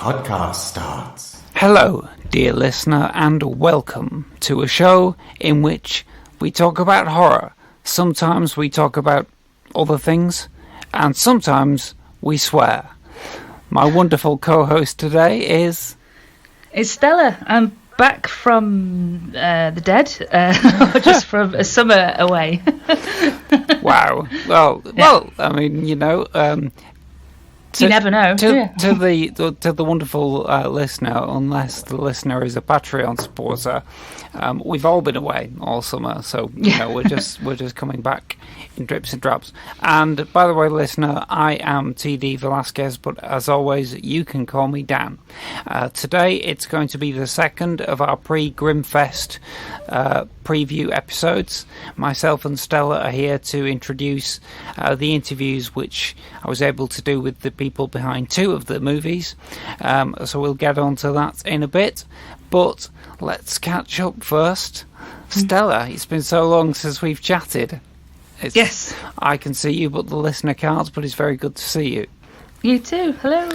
podcast starts. Hello, dear listener, and welcome to a show in which we talk about horror. Sometimes we talk about other things, and sometimes we swear. My wonderful co-host today is... It's Stella. I'm back from the dead, just from a summer away. Wow. Well, I mean, you know... you never know. To the wonderful listener, unless the listener is a Patreon supporter, we've all been away all summer, so you know we're just coming back in drips and drops. And by the way, listener, I am TD Velasquez, but as always, you can call me Dan. Today, it's going to be the second of our pre-Grimmfest preview episodes. Myself and Stella are here to introduce the interviews which I was able to do with the people behind two of the movies. So we'll get on to that in a bit. But let's catch up first. Stella, it's been so long since we've chatted. Yes. I can see you, but the listener can't, but it's very good to see you. You too. Hello.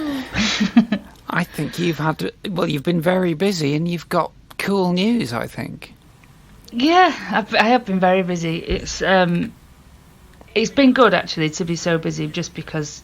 I think you've been very busy and you've got cool news, I think. Yeah, I have been very busy. It's been good, actually, to be so busy, just because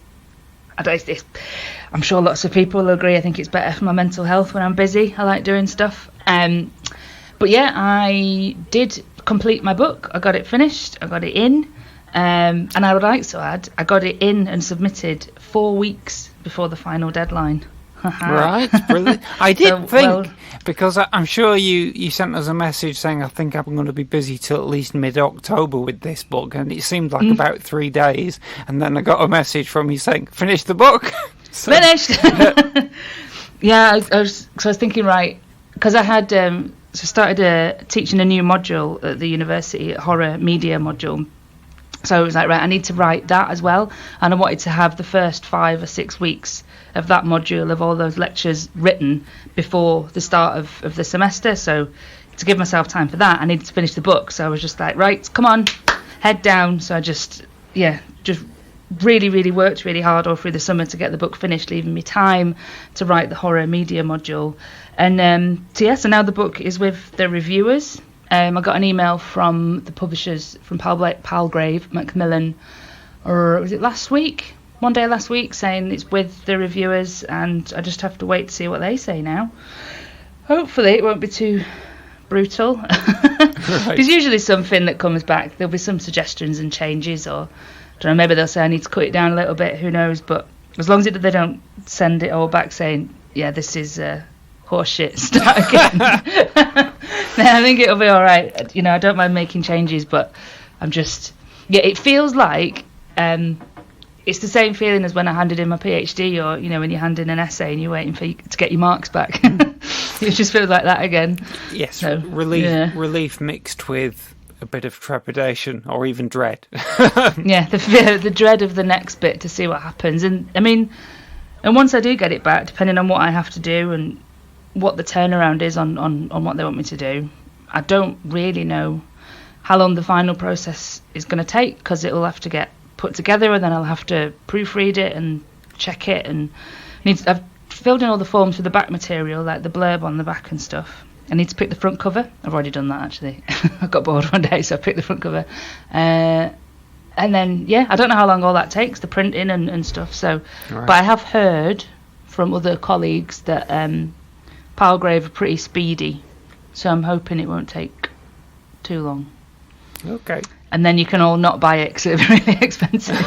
I'm sure lots of people will agree. I think it's better for my mental health when I'm busy. I like doing stuff. But yeah, I did complete my book. I got it finished. I got it in. And I would like to add, I got it in and submitted 4 weeks before the final deadline. Right, brilliant. I did because I'm sure you sent us a message saying I think I'm going to be busy till at least mid-October with this book, and it seemed like about 3 days, and then I got a message from you saying, finish the book. Finished! Yeah, I was thinking, right, because I had started teaching a new module at the university, a horror media module. So I was like, right, I need to write that as well. And I wanted to have the first 5 or 6 weeks of that module of all those lectures written before the start of the semester. So to give myself time for that, I needed to finish the book. So I was just like, right, come on, head down. So I just really, really worked really hard all through the summer to get the book finished, leaving me time to write the horror media module. And so now the book is with the reviewers. I got an email from the publishers, from Palgrave Macmillan, or was it last week? One day last week, saying it's with the reviewers, and I just have to wait to see what they say now. Hopefully it won't be too brutal. Right. There's usually something that comes back. There'll be some suggestions and changes, or I don't know, maybe they'll say I need to cut it down a little bit, who knows. But as long as they don't send it all back saying, yeah, this is horseshit, start again. I think it'll be all right. You know, I don't mind making changes, but I'm just... Yeah, it feels like it's the same feeling as when I handed in my PhD, or, you know, when you hand in an essay and you're waiting to get your marks back. It just feels like that again. Yes, so, relief mixed with a bit of trepidation or even dread. Yeah, the dread of the next bit to see what happens. And, I mean, and once I do get it back, depending on what I have to do and what the turnaround is on what they want me to do, I don't really know how long the final process is going to take, because it will have to get put together, and then I'll have to proofread it and check it, and I've filled in all the forms for the back material, like the blurb on the back and stuff. I need to pick the front cover. I've already done that, actually. I got bored one day, so I picked the front cover. And then, yeah, I don't know how long all that takes, the printing and stuff. So, right. But I have heard from other colleagues that Palgrave are pretty speedy, so I'm hoping it won't take too long. Okay. And then you can all not buy it because it'll be really expensive.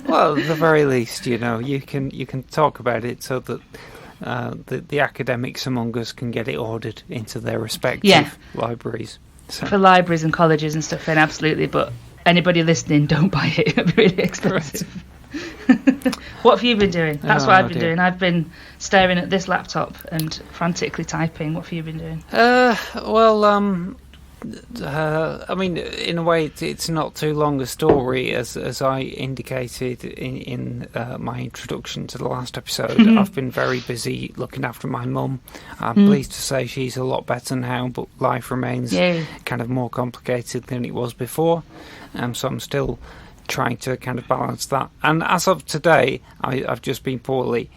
Well, at the very least, you know, you can talk about it so that the academics among us can get it ordered into their respective libraries. So. For libraries and colleges and stuff, then absolutely. But anybody listening, don't buy it. It'll be really expensive. What have you been doing? That's what I've been doing. I've been staring at this laptop and frantically typing. What have you been doing? I mean, in a way, it's not too long a story, as I indicated in my introduction to the last episode. I've been very busy looking after my mum. I'm pleased to say she's a lot better now, but life remains kind of more complicated than it was before. So I'm still trying to kind of balance that. And as of today, I've just been poorly.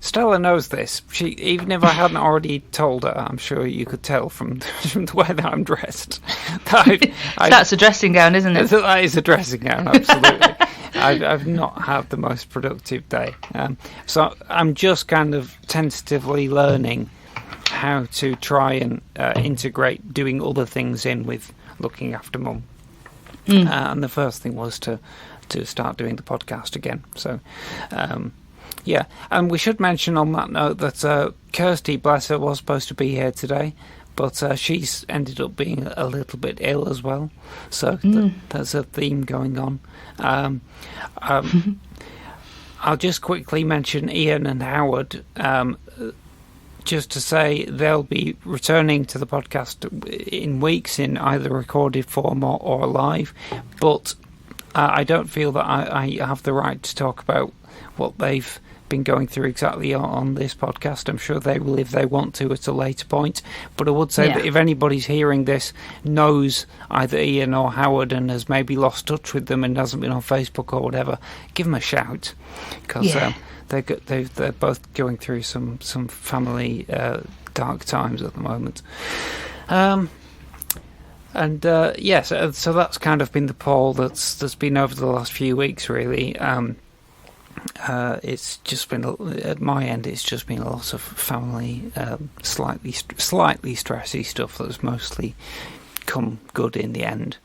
Stella knows this. Even if I hadn't already told her, I'm sure you could tell from the way that I'm dressed. That's a dressing gown, isn't it? That is a dressing gown, absolutely. I've not had the most productive day. So I'm just kind of tentatively learning how to try and integrate doing other things in with looking after Mum. And the first thing was to start doing the podcast again. So, yeah. And we should mention on that note that Kirsty, bless her, was supposed to be here today, but she's ended up being a little bit ill as well. So there's a theme going on. I'll just quickly mention Ian and Howard, just to say they'll be returning to the podcast in weeks in either recorded form or live, but I don't feel that I have the right to talk about what they've been going through exactly on this podcast. I'm sure they will if they want to at a later point, but I would say that if anybody's hearing this knows either Ian or Howard and has maybe lost touch with them and hasn't been on Facebook or whatever, give them a shout, because they're both going through some family dark times at the moment. So that's kind of been the poll that's been over the last few weeks, really. It's just been, at my end, it's just been a lot of family, slightly stressy stuff that's mostly come good in the end.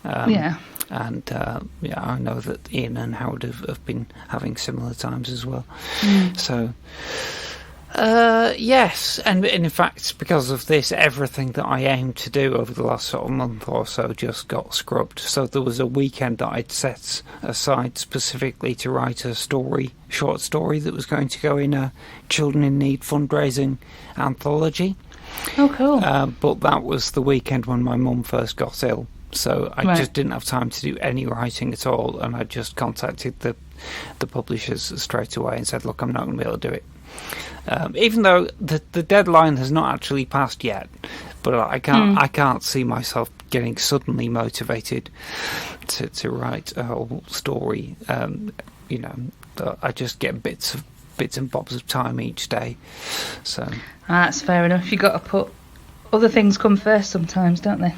And I know that Ian and Howard have been having similar times as well. So, yes, and in fact, because of this, everything that I aimed to do over the last sort of month or so just got scrubbed. So there was a weekend that I'd set aside specifically to write a short story that was going to go in a Children in Need fundraising anthology. Oh, cool. But that was the weekend when my mum first got ill. So I just didn't have time to do any writing at all, and I just contacted the publishers straight away and said, look, I'm not going to be able to do it. Even though the deadline has not actually passed yet, but I can't see myself getting suddenly motivated to write a whole story. I just get bits and bobs of time each day. So that's fair enough. You got to put other things come first sometimes, don't they?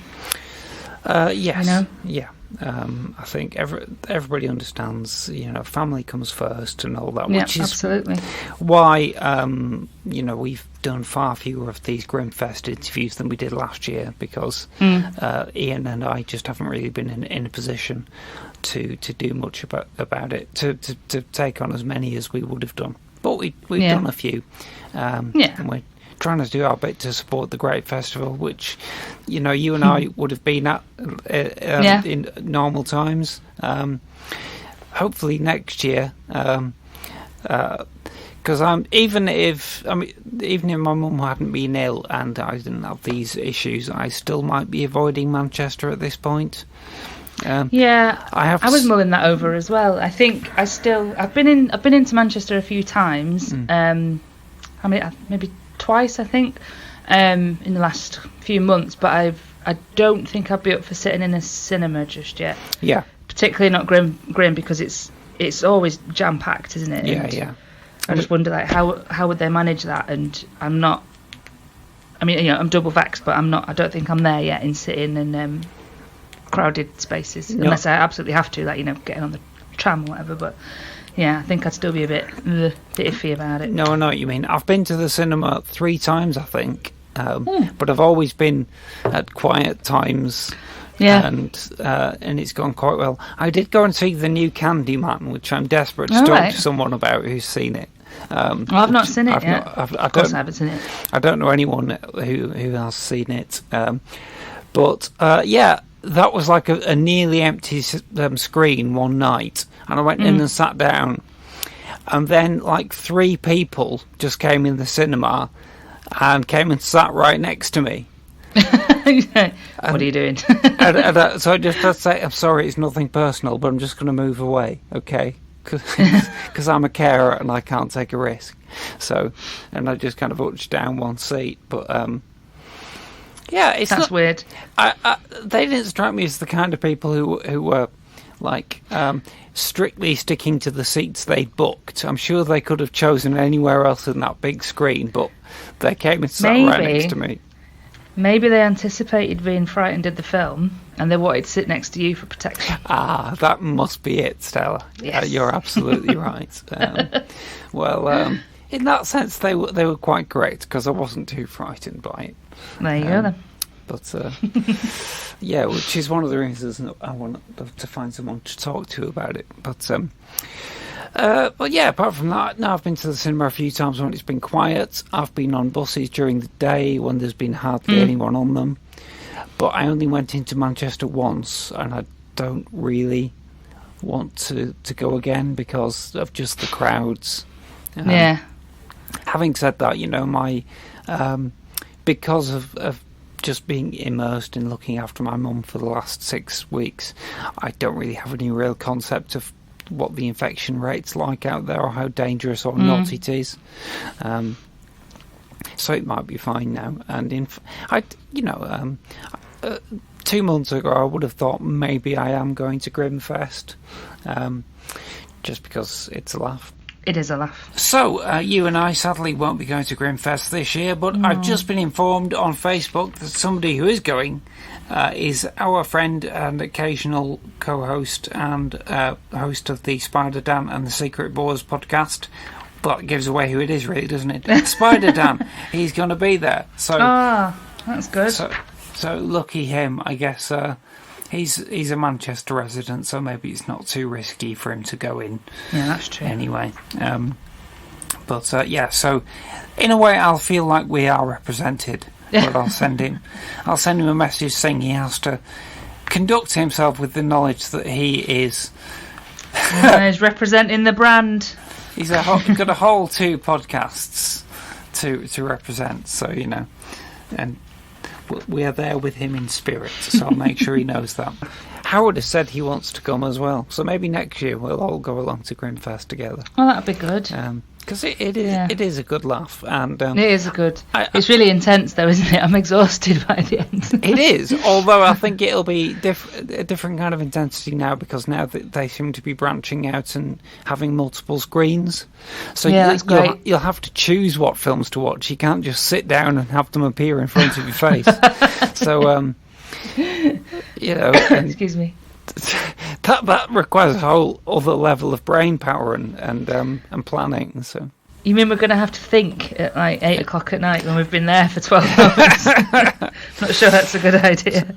Yes. I know. Yeah. I think everybody understands, family comes first and all that, Yeah, which is absolutely why, we've done far fewer of these Grimmfest interviews than we did last year, because Ian and I just haven't really been in a position to do much about it, to take on as many as we would have done. But we've done a few. And we're trying to do our bit to support the great festival, which you and I would have been at in normal times. Hopefully next year, because even if my mum hadn't been ill and I didn't have these issues, I still might be avoiding Manchester at this point. I was mulling that over as well. I think I've been into Manchester a few times. Maybe twice, I think, in the last few months, but I don't think I'd be up for sitting in a cinema just yet. Yeah. Particularly not Grimm, because it's always jam packed, isn't it? Yeah. I just wonder, like, how would they manage that? And I'm not. I'm double vaxxed, but I'm not. I don't think I'm there yet in sitting in crowded spaces, unless I absolutely have to, like, getting on the tram or whatever. But yeah, I think I'd still be a bit iffy about it. No, I know what you mean. I've been to the cinema 3 times, I think, but I've always been at quiet times. Yeah, and it's gone quite well. I did go and see the new Candyman, which I'm desperate to talk to someone about who's seen it. I've not seen it yet. Of course I haven't seen it. I don't know anyone who has seen it. But that was like a nearly empty screen one night, and I went in and sat down, and then like 3 people just came in the cinema and came and sat right next to me. What are you doing? So I just had to say, I'm sorry, it's nothing personal, but I'm just going to move away, okay? Because I'm a carer and I can't take a risk. So, and I just kind of hunched down one seat, but it's that's weird. They didn't strike me as the kind of people who were like strictly sticking to the seats they booked. I'm sure they could have chosen anywhere else than that big screen, but they came and sat right next to me. Maybe they anticipated being frightened of the film and they wanted to sit next to you for protection. Ah, that must be it, Stella. Yes. You're absolutely right. In that sense, they were quite great because I wasn't too frightened by it. There you go then. But yeah, which is one of the reasons I want to find someone to talk to about it. But yeah, apart from that, no, I've been to the cinema a few times when it's been quiet. I've been on buses during the day when there's been hardly anyone on them. But I only went into Manchester once, and I don't really want to go again because of just the crowds. Yeah. Having said that, my because of just being immersed in looking after my mum for the last 6 weeks, I don't really have any real concept of what the infection rate's like out there or how dangerous or not it is. So it might be fine now. And 2 months ago, I would have thought maybe I am going to Grimmfest, just because it's a laugh. It is a laugh. So, you and I sadly won't be going to Grimmfest this year, but I've just been informed on Facebook that somebody who is going is our friend and occasional co-host and host of the Spider Dan and the Secret Boars podcast. But it gives away who it is, really, doesn't it? Spider Dan. He's going to be there. So, that's good. So lucky him, I guess. He's a Manchester resident, so maybe it's not too risky for him to go in. Yeah, that's true. Anyway, yeah. So in a way, I'll feel like we are represented. But I'll send him a message saying he has to conduct himself with the knowledge that he is. He's representing the brand. He's got a whole 2 podcasts to represent. So and we are there with him in spirit, so I'll make sure he knows that. Howard has said he wants to come as well, so maybe next year we'll all go along to Grimmfest together. Oh, that'd be good. Because it is a good laugh, and it is a good. It's really intense, though, isn't it? I'm exhausted by the end. It is, although I think it'll be a different kind of intensity now because now that they seem to be branching out and having multiple screens. So that's great. You'll have to choose what films to watch. You can't just sit down and have them appear in front of your face. So, excuse me. That requires a whole other level of brain power and planning. So you mean we're going to have to think at like 8 o'clock at night when we've been there for 12 hours? Not sure that's a good idea.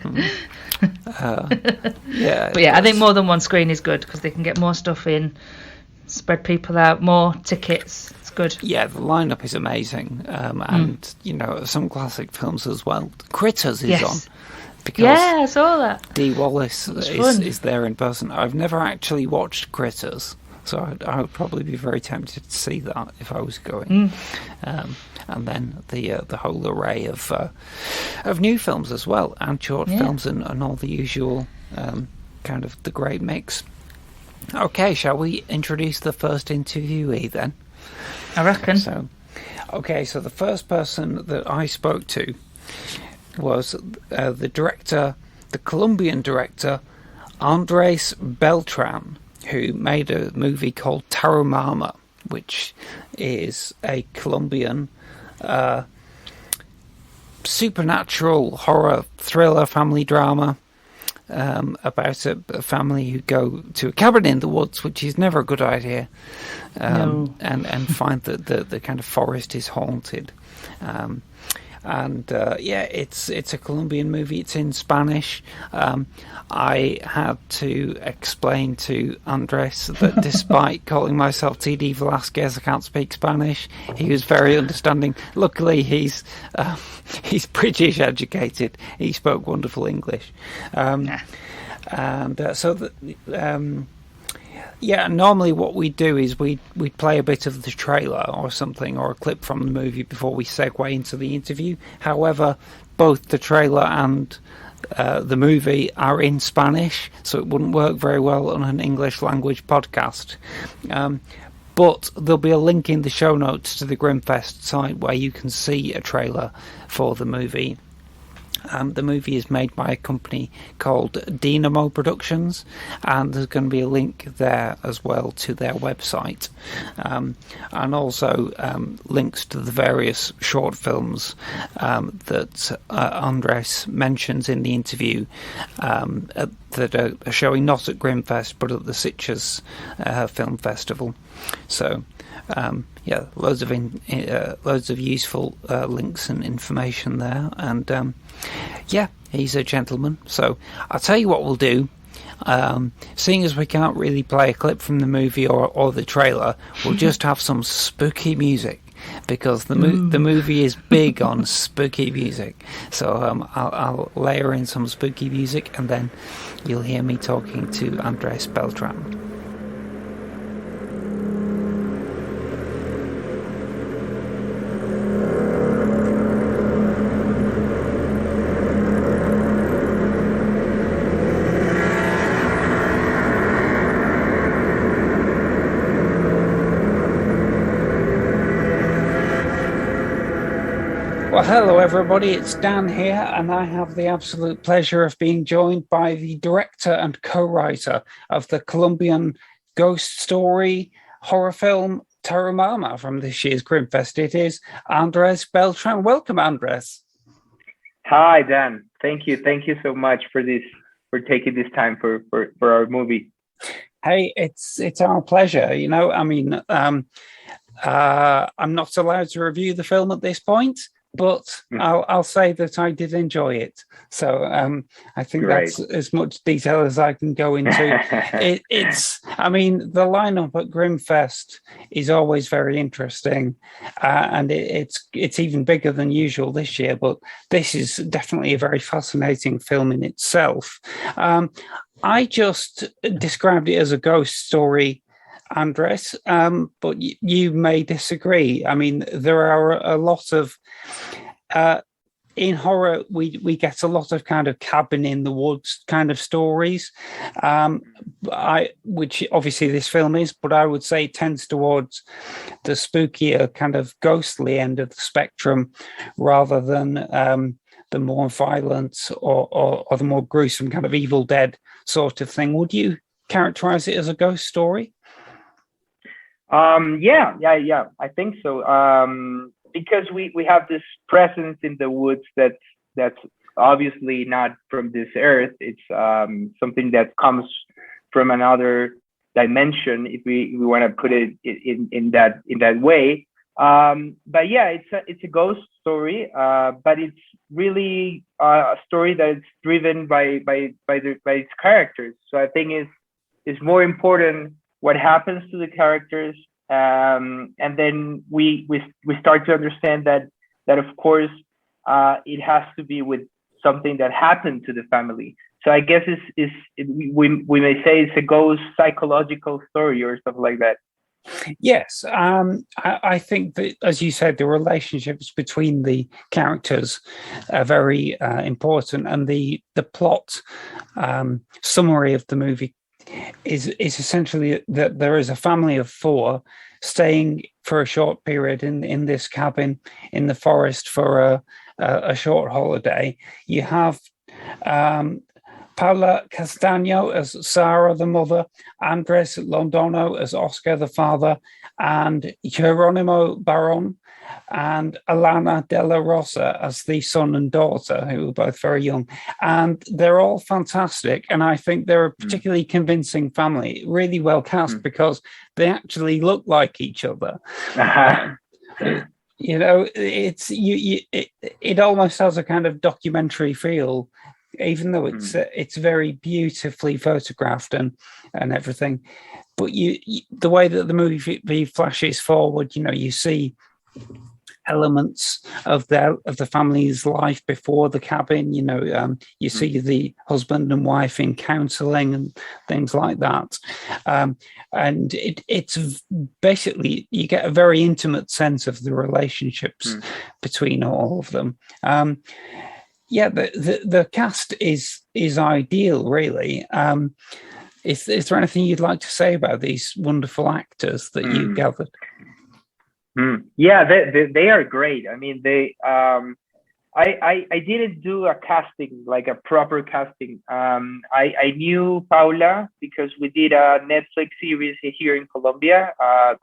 Yeah, but yeah, I think more than one screen is good because they can get more stuff in, spread people out, more tickets. It's good. Yeah, the lineup is amazing, and some classic films as well. Critters is on. Because I saw that. Dee Wallace is there in person. I've never actually watched Critters, so I would probably be very tempted to see that if I was going. And then the whole array of new films as well, and short films and all the usual kind of the great mix. Okay, shall we introduce the first interviewee then? I reckon. So the first person that I spoke to was the Colombian director, Andres Beltran, who made a movie called Tarumama, which is a Colombian supernatural horror thriller family drama about a family who go to a cabin in the woods, which is never a good idea, and find that the kind of forest is haunted. It's a Colombian movie. It's in Spanish. I had to explain to Andres that despite calling myself TD Velasquez, I can't speak Spanish. He was very understanding. Luckily, he's British educated. He spoke wonderful English. Normally what we do is we'd play a bit of the trailer or something, or a clip from the movie before we segue into the interview. However, both the trailer and the movie are in Spanish, so it wouldn't work very well on an English language podcast. But there'll be a link in the show notes to the Grimmfest site where you can see a trailer for the movie. The movie is made by a company called Dynamo Productions, and there's going to be a link there as well to their website, and also links to the various short films that Andres mentions in the interview that are showing not at Grimmfest but at the Sitges Film Festival. So loads of useful links and information there, and he's a gentleman. So I'll tell you what we'll do. Seeing as we can't really play a clip from the movie or the trailer, we'll just have some spooky music, because the movie is big on spooky music. So I'll layer in some spooky music, and then you'll hear me talking to Andres Beltran. Well, hello everybody, it's Dan here, and I have the absolute pleasure of being joined by the director and co-writer of the Colombian ghost story horror film Tarumama from this year's Grimmfest. It is Andres Beltran. Welcome, Andres. Hi, Dan. Thank you so much for taking this time for our movie. Hey, it's our pleasure. You know, I mean, I'm not allowed to review the film at this point, but I'll say that I did enjoy it. So I think that's as much detail as I can go into. I mean, the lineup at Grimmfest is always very interesting, and it's even bigger than usual this year. But this is definitely a very fascinating film in itself. I just described it as a ghost story, Andres, but you may disagree. I mean, there are a lot of in horror, we get a lot of kind of cabin in the woods kind of stories, which obviously this film is, but I would say it tends towards the spookier kind of ghostly end of the spectrum, rather than the more violent or the more gruesome kind of Evil Dead sort of thing. Would you characterize it as a ghost story? Yeah, I think so. Because we have this presence in the woods that's obviously not from this earth. It's something that comes from another dimension, if we want to put it in that way. But yeah, it's a ghost story, but it's really a story that's driven by its characters. So I think it's more important what happens to the characters, and then we start to understand that of course it has to be with something that happened to the family. So I guess we may say it's a ghost psychological story or stuff like that. Yes, I think that, as you said, the relationships between the characters are very important, and the plot summary of the movie is essentially that there is a family of four staying for a short period in this cabin in the forest for a short holiday. You have Paula Castaño as Sarah, the mother, Andres Londono as Oscar, the father, and Geronimo Baron and Alana de la Rosa as the son and daughter, who are both very young. And they're all fantastic. And I think they're a particularly convincing family, really well cast, because they actually look like each other. You know, it almost has a kind of documentary feel, even though it's very beautifully photographed and everything. But the way that the movie flashes forward, you know, you see elements of the family's life before the cabin. You know, you see the husband and wife in counselling and things like that, and it's basically, you get a very intimate sense of the relationships between all of them. The cast is ideal, really. Is there anything you'd like to say about these wonderful actors that you gathered? Yeah, they are great. I mean, I didn't do a casting, like a proper casting. I knew Paula because we did a Netflix series here in Colombia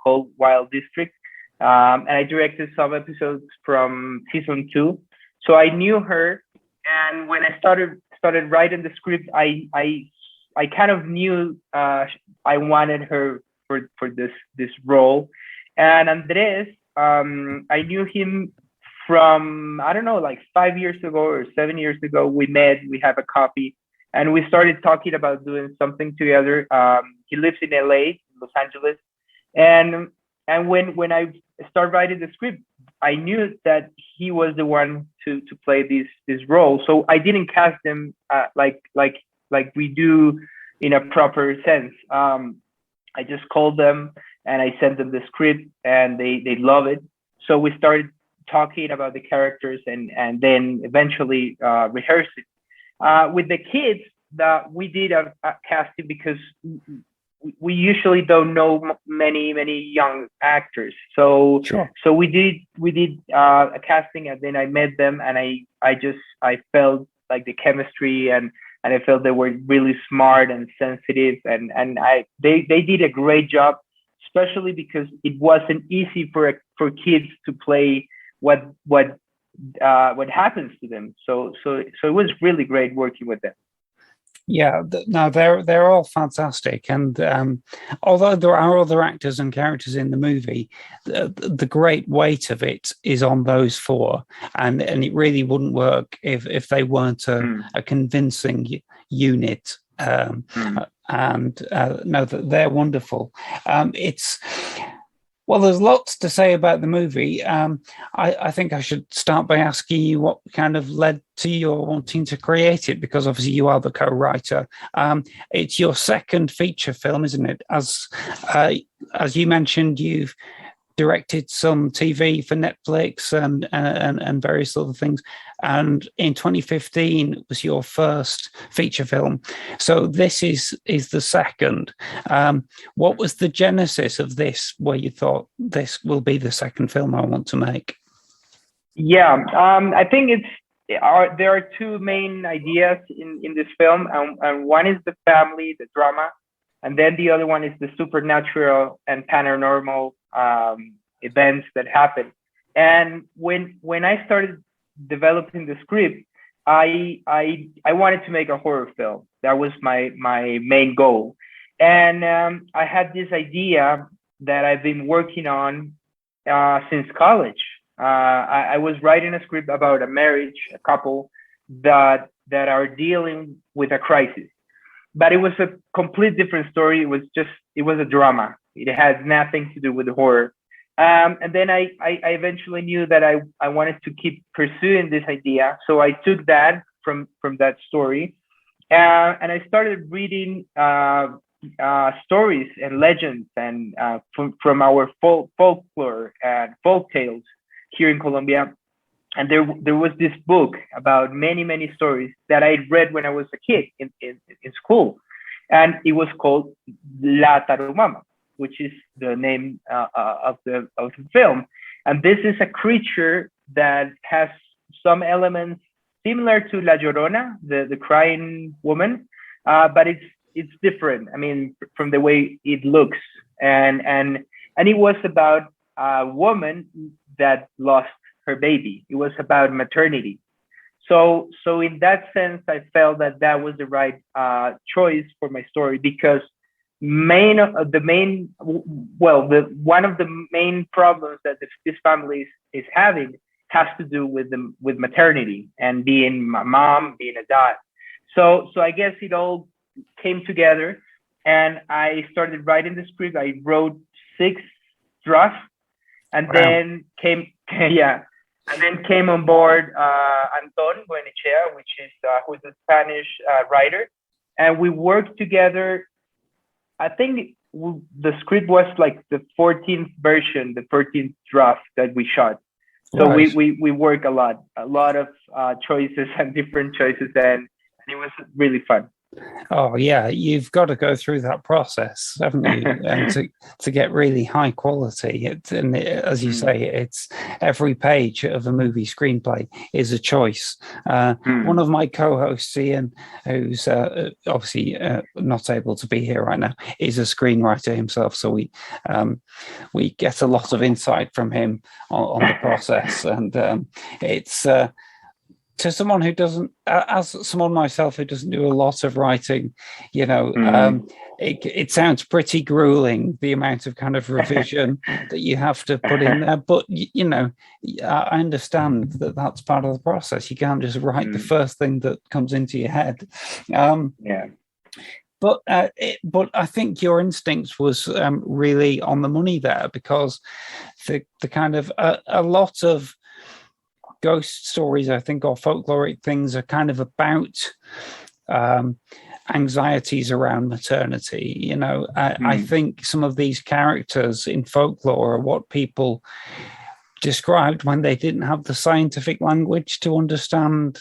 called Wild District, and I directed some episodes from season 2. So I knew her, and when I started writing the script, I kind of knew I wanted her for this role, and Andres, I knew him from, I don't know, like 5 years ago or 7 years ago. We met, we have a coffee, and we started talking about doing something together. He lives in LA, Los Angeles, and when I started writing the script, I knew that he was the one to play this role. So I didn't cast him like we do in a proper sense. I just called them and I sent them the script, and they love it. So we started talking about the characters, and then eventually rehearse it. With the kids, that we did a casting because we usually don't know many young actors. So Sure. so we did a casting, and then I met them, and I felt like the chemistry, and I felt they were really smart and sensitive, and they did a great job, especially because it wasn't easy for kids to play what happens to them. So it was really great working with them. Yeah, no, they're all fantastic, and although there are other actors and characters in the movie, the great weight of it is on those four, and it really wouldn't work if they weren't a convincing unit. And no, they're wonderful. Well, there's lots to say about the movie. I think I should start by asking you what kind of led to your wanting to create it, because obviously you are the co-writer. It's your second feature film, isn't it? As you mentioned, you've directed some TV for Netflix and various other things. And in 2015 was your first feature film. So this is the second. What was the genesis of this, where you thought this will be the second film I want to make? Yeah, I think there are two main ideas in this film, and one is the family, the drama, and then the other one is the supernatural and paranormal events that happen. And when I started developing the script, I wanted to make a horror film. That was my main goal. And I had this idea that I've been working on since college. I was writing a script about a marriage, a couple that are dealing with a crisis. But it was a complete different story. It was a drama. It had nothing to do with horror. And then I eventually knew that I wanted to keep pursuing this idea. So I took that from that story, and I started reading stories and legends and from our folklore and folk tales here in Colombia. And there was this book about many stories that I read when I was a kid in school, and it was called La Tarumama, which is the name of the film. And this is a creature that has some elements similar to La Llorona, the crying woman, but it's different. I mean, from the way it looks, and it was about a woman that lost her baby. It was about maternity. So in that sense, I felt that was the right choice for my story, because one of the main problems that this family is having has to do with maternity and being a mom, being a dad. So I guess it all came together, and I started writing the script. I wrote 6 drafts, and then came on board Anton Buenechea, who is a Spanish writer, and we worked together. I think the script was like the 14th version, the 14th draft that we shot. So we work a lot of choices and different choices, and it was really fun. Oh yeah, you've got to go through that process, haven't you? And to get really high quality. As you say, it's every page of a movie screenplay is a choice. One of my co-hosts, Ian, who's obviously not able to be here right now, is a screenwriter himself. So we get a lot of insight from him on the process, and it's. To someone who doesn't, as someone myself who doesn't do a lot of writing, it sounds pretty grueling, the amount of kind of revision that you have to put in there. But, I understand that that's part of the process. You can't just write the first thing that comes into your head. But I think your instincts was really on the money there, because the kind of a lot of ghost stories, I think, or folkloric things are kind of about anxieties around maternity. I think some of these characters in folklore are what people described when they didn't have the scientific language to understand,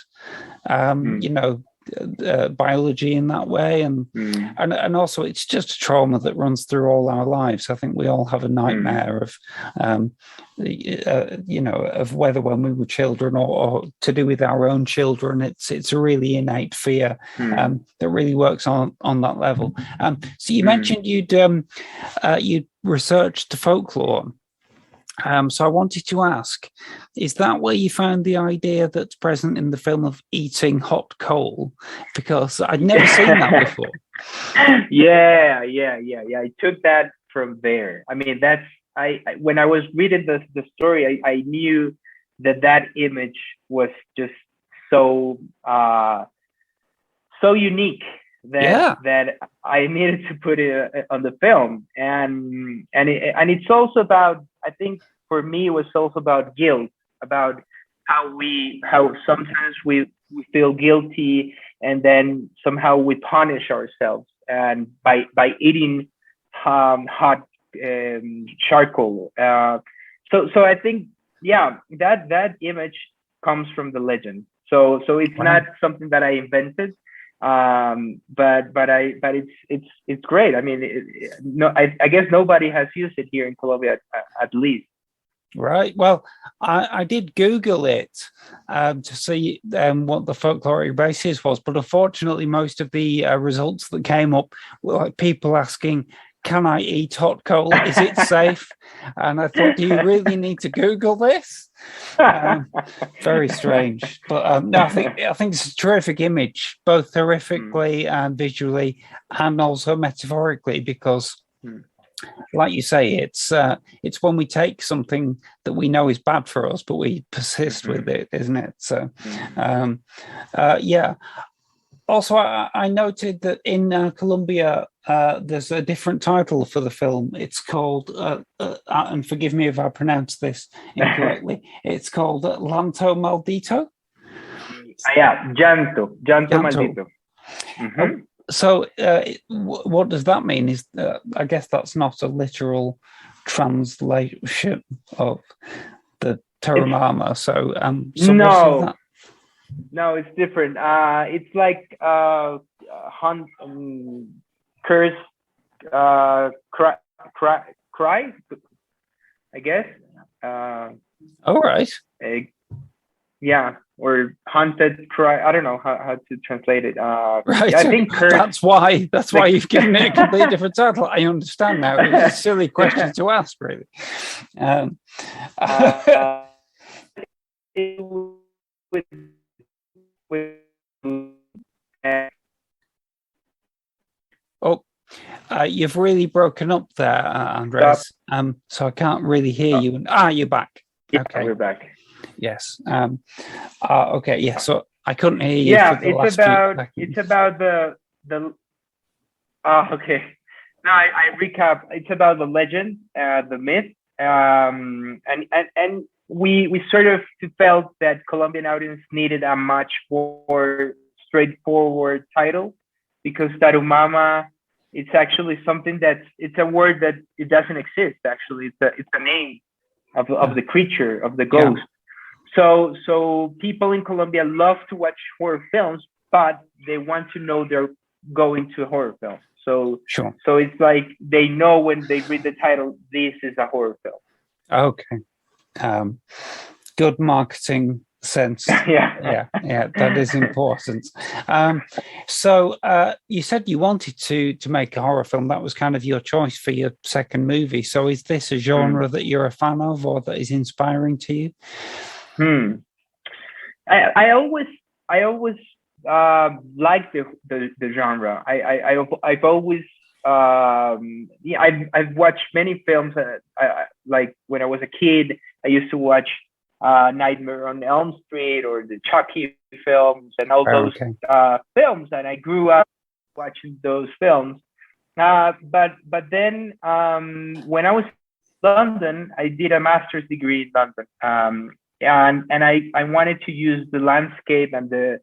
biology in that way, and also it's just a trauma that runs through all our lives. I think we all have a nightmare of of whether when we were children or to do with our own children. It's a really innate fear that really works on that level. So you mentioned you'd researched the folklore. So I wanted to ask, is that where you found the idea that's present in the film of eating hot coal? Because I'd never seen that before. Yeah. I took that from there. I mean, when I was reading the story, I knew that image was just so unique that I needed to put it on the film, and it's also about, I think for me it was also about guilt, about how sometimes we feel guilty, and then somehow we punish ourselves, and by eating hot charcoal. So I think that image comes from the legend. So it's not something that I invented. But it's great. I mean, I guess nobody has used it here in Colombia, at least. Right. Well, I did Google it to see what the folkloric basis was, but unfortunately, most of the results that came up were like people asking, "Can I eat hot coal? Is it safe?" And I thought, do you really need to Google this? Very strange. But no, I think it's a terrific image, both horrifically and visually, and also metaphorically, because, like you say, it's when we take something that we know is bad for us, but we persist with it, isn't it? So, Also, I noted that in Colombia, there's a different title for the film. It's called, and forgive me if I pronounce this incorrectly, it's called Lanto Maldito. Llanto Maldito. So, what does that mean? Is I guess that's not a literal translation of the Tarumama. So, no. No, it's different. It's like hunt, curse, cry, I guess. All right. Or haunted cry. I don't know how to translate it. Right. I think curse. That's why you've given it a completely different title. I understand now. It was a silly question to ask, really. You've really broken up there, Andres. So I can't really hear you. You're back. Okay, we're back. Yes. Okay. Yeah. So I couldn't hear you. Yeah, it's about the. Okay. Now I recap. It's about the legend, the myth, and we sort of felt that Colombian audience needed a much more straightforward title, because Tarumama, it's actually something it's a word that it doesn't exist. Actually, it's a name of the creature, of the ghost. So people in Colombia love to watch horror films, but they want to know go into a horror film. So Sure. So it's like they know when they read the title, this is a horror film. Okay. Good marketing sense. Yeah. Yeah, that is important. So you said you wanted to make a horror film. That was kind of your choice for your second movie. So is this a genre that you're a fan of, or that is inspiring to you? I always liked the genre. I've always I've watched many films. Like when I was a kid, I used to watch Nightmare on Elm Street or the Chucky films and all those films, and I grew up watching those films. But then when I was in London, I did a master's degree in London, and I wanted to use the landscape and the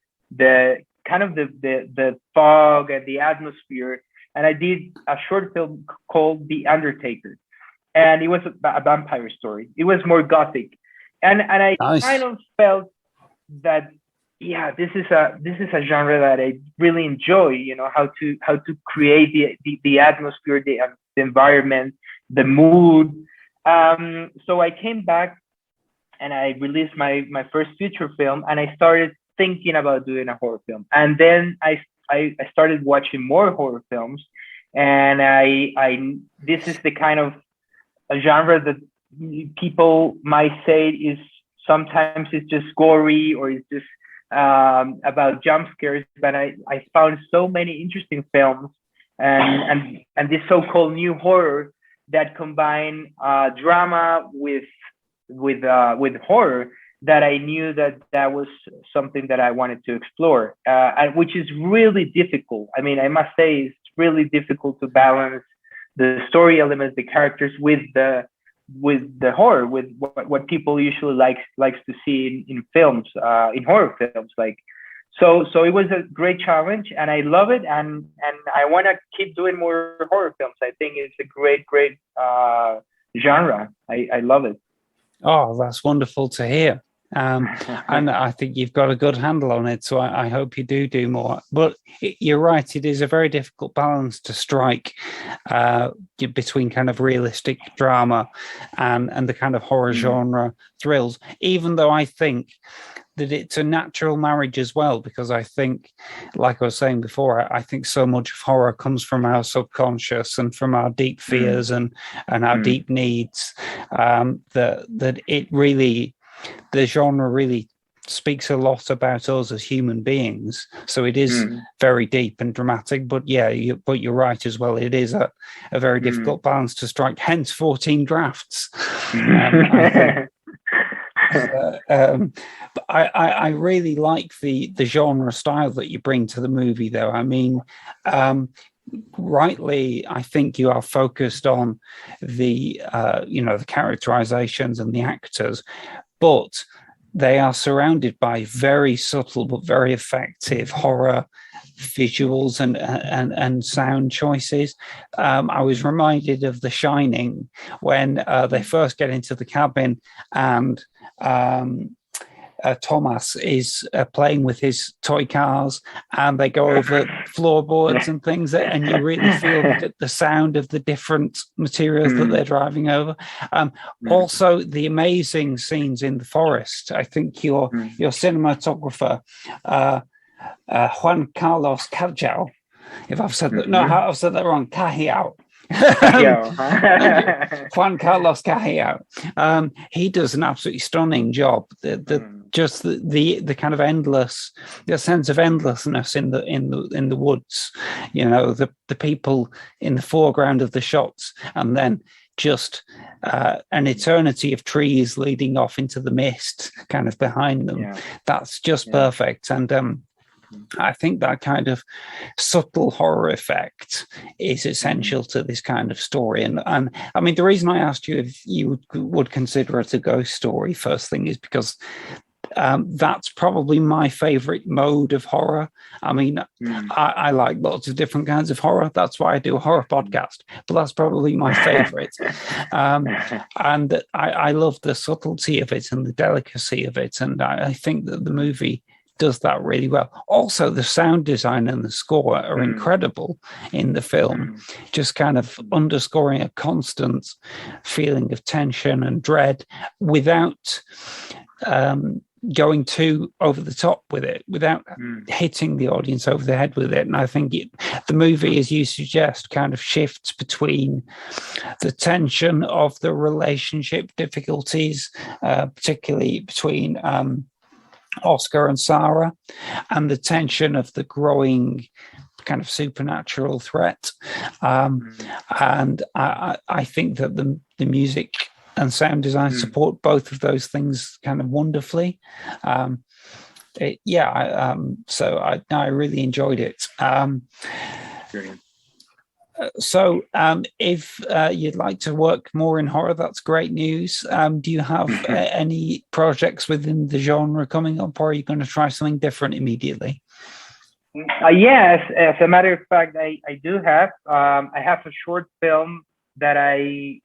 kind of the fog and the atmosphere, and I did a short film called The Undertaker, and it was a vampire story. It was more gothic. And I kind of felt that, yeah, this is a genre that I really enjoy. You know, how to create the atmosphere, the environment, the mood. So I came back and I released my first feature film, and I started thinking about doing a horror film. And then I started watching more horror films, and this is the kind of a genre that people might say is sometimes it's just gory or it's just about jump scares, but I found so many interesting films and this so-called new horror that combine drama with horror, that I knew that was something that I wanted to explore, which is really difficult. I mean, I must say it's really difficult to balance the story elements, the characters with the horror, with what people usually likes to see in films, in horror films. Like, so it was a great challenge, and I love it, and I want to keep doing more horror films. I think it's a great genre. I love it. Oh, that's wonderful to hear. And I think you've got a good handle on it, so I hope you do more. But you're right, it is a very difficult balance to strike between kind of realistic drama and the kind of horror genre thrills, even though I think that it's a natural marriage as well, because I think, like I was saying before, I think so much of horror comes from our subconscious and from our deep fears and our deep needs, that it really, the genre really speaks a lot about us as human beings. So it is very deep and dramatic, but but you're right as well. It is a very difficult balance to strike, hence 14 drafts. But I really like the genre style that you bring to the movie, though. I mean, rightly, I think you are focused on the the characterizations and the actors, but they are surrounded by very subtle but very effective horror visuals and sound choices. I was reminded of The Shining when they first get into the cabin and Thomas is playing with his toy cars, and they go over floorboards and things, and you really feel the sound of the different materials that they're driving over. Also, the amazing scenes in the forest. I think your cinematographer, Juan Carlos Cajal, if I've said that, I've said that wrong, Cajiao. Juan Carlos Cajiao. He does an absolutely stunning job. The kind of endless, the sense of endlessness in the woods. You know, the people in the foreground of the shots, and then just an eternity of trees leading off into the mist, kind of behind them. That's just perfect. And I think that kind of subtle horror effect is essential to this kind of story. And I mean, the reason I asked you if you would consider it a ghost story first thing is because that's probably my favorite mode of horror. I mean, I like lots of different kinds of horror. That's why I do a horror podcast, but that's probably my favorite. And I love the subtlety of it and the delicacy of it. And I think that the movie does that really well. Also, the sound design and the score are incredible in the film, just kind of underscoring a constant feeling of tension and dread without going too over the top with it, without hitting the audience over the head with it. And I think the movie, as you suggest, kind of shifts between the tension of the relationship difficulties, particularly between Oscar and Sarah, and the tension of the growing kind of supernatural threat. And I think that the music and sound design support both of those things kind of wonderfully. So I really enjoyed it. So if you'd like to work more in horror, that's great news. Do you have any projects within the genre coming up, or are you going to try something different immediately? Yes, as a matter of fact, I do have. I have a short film that I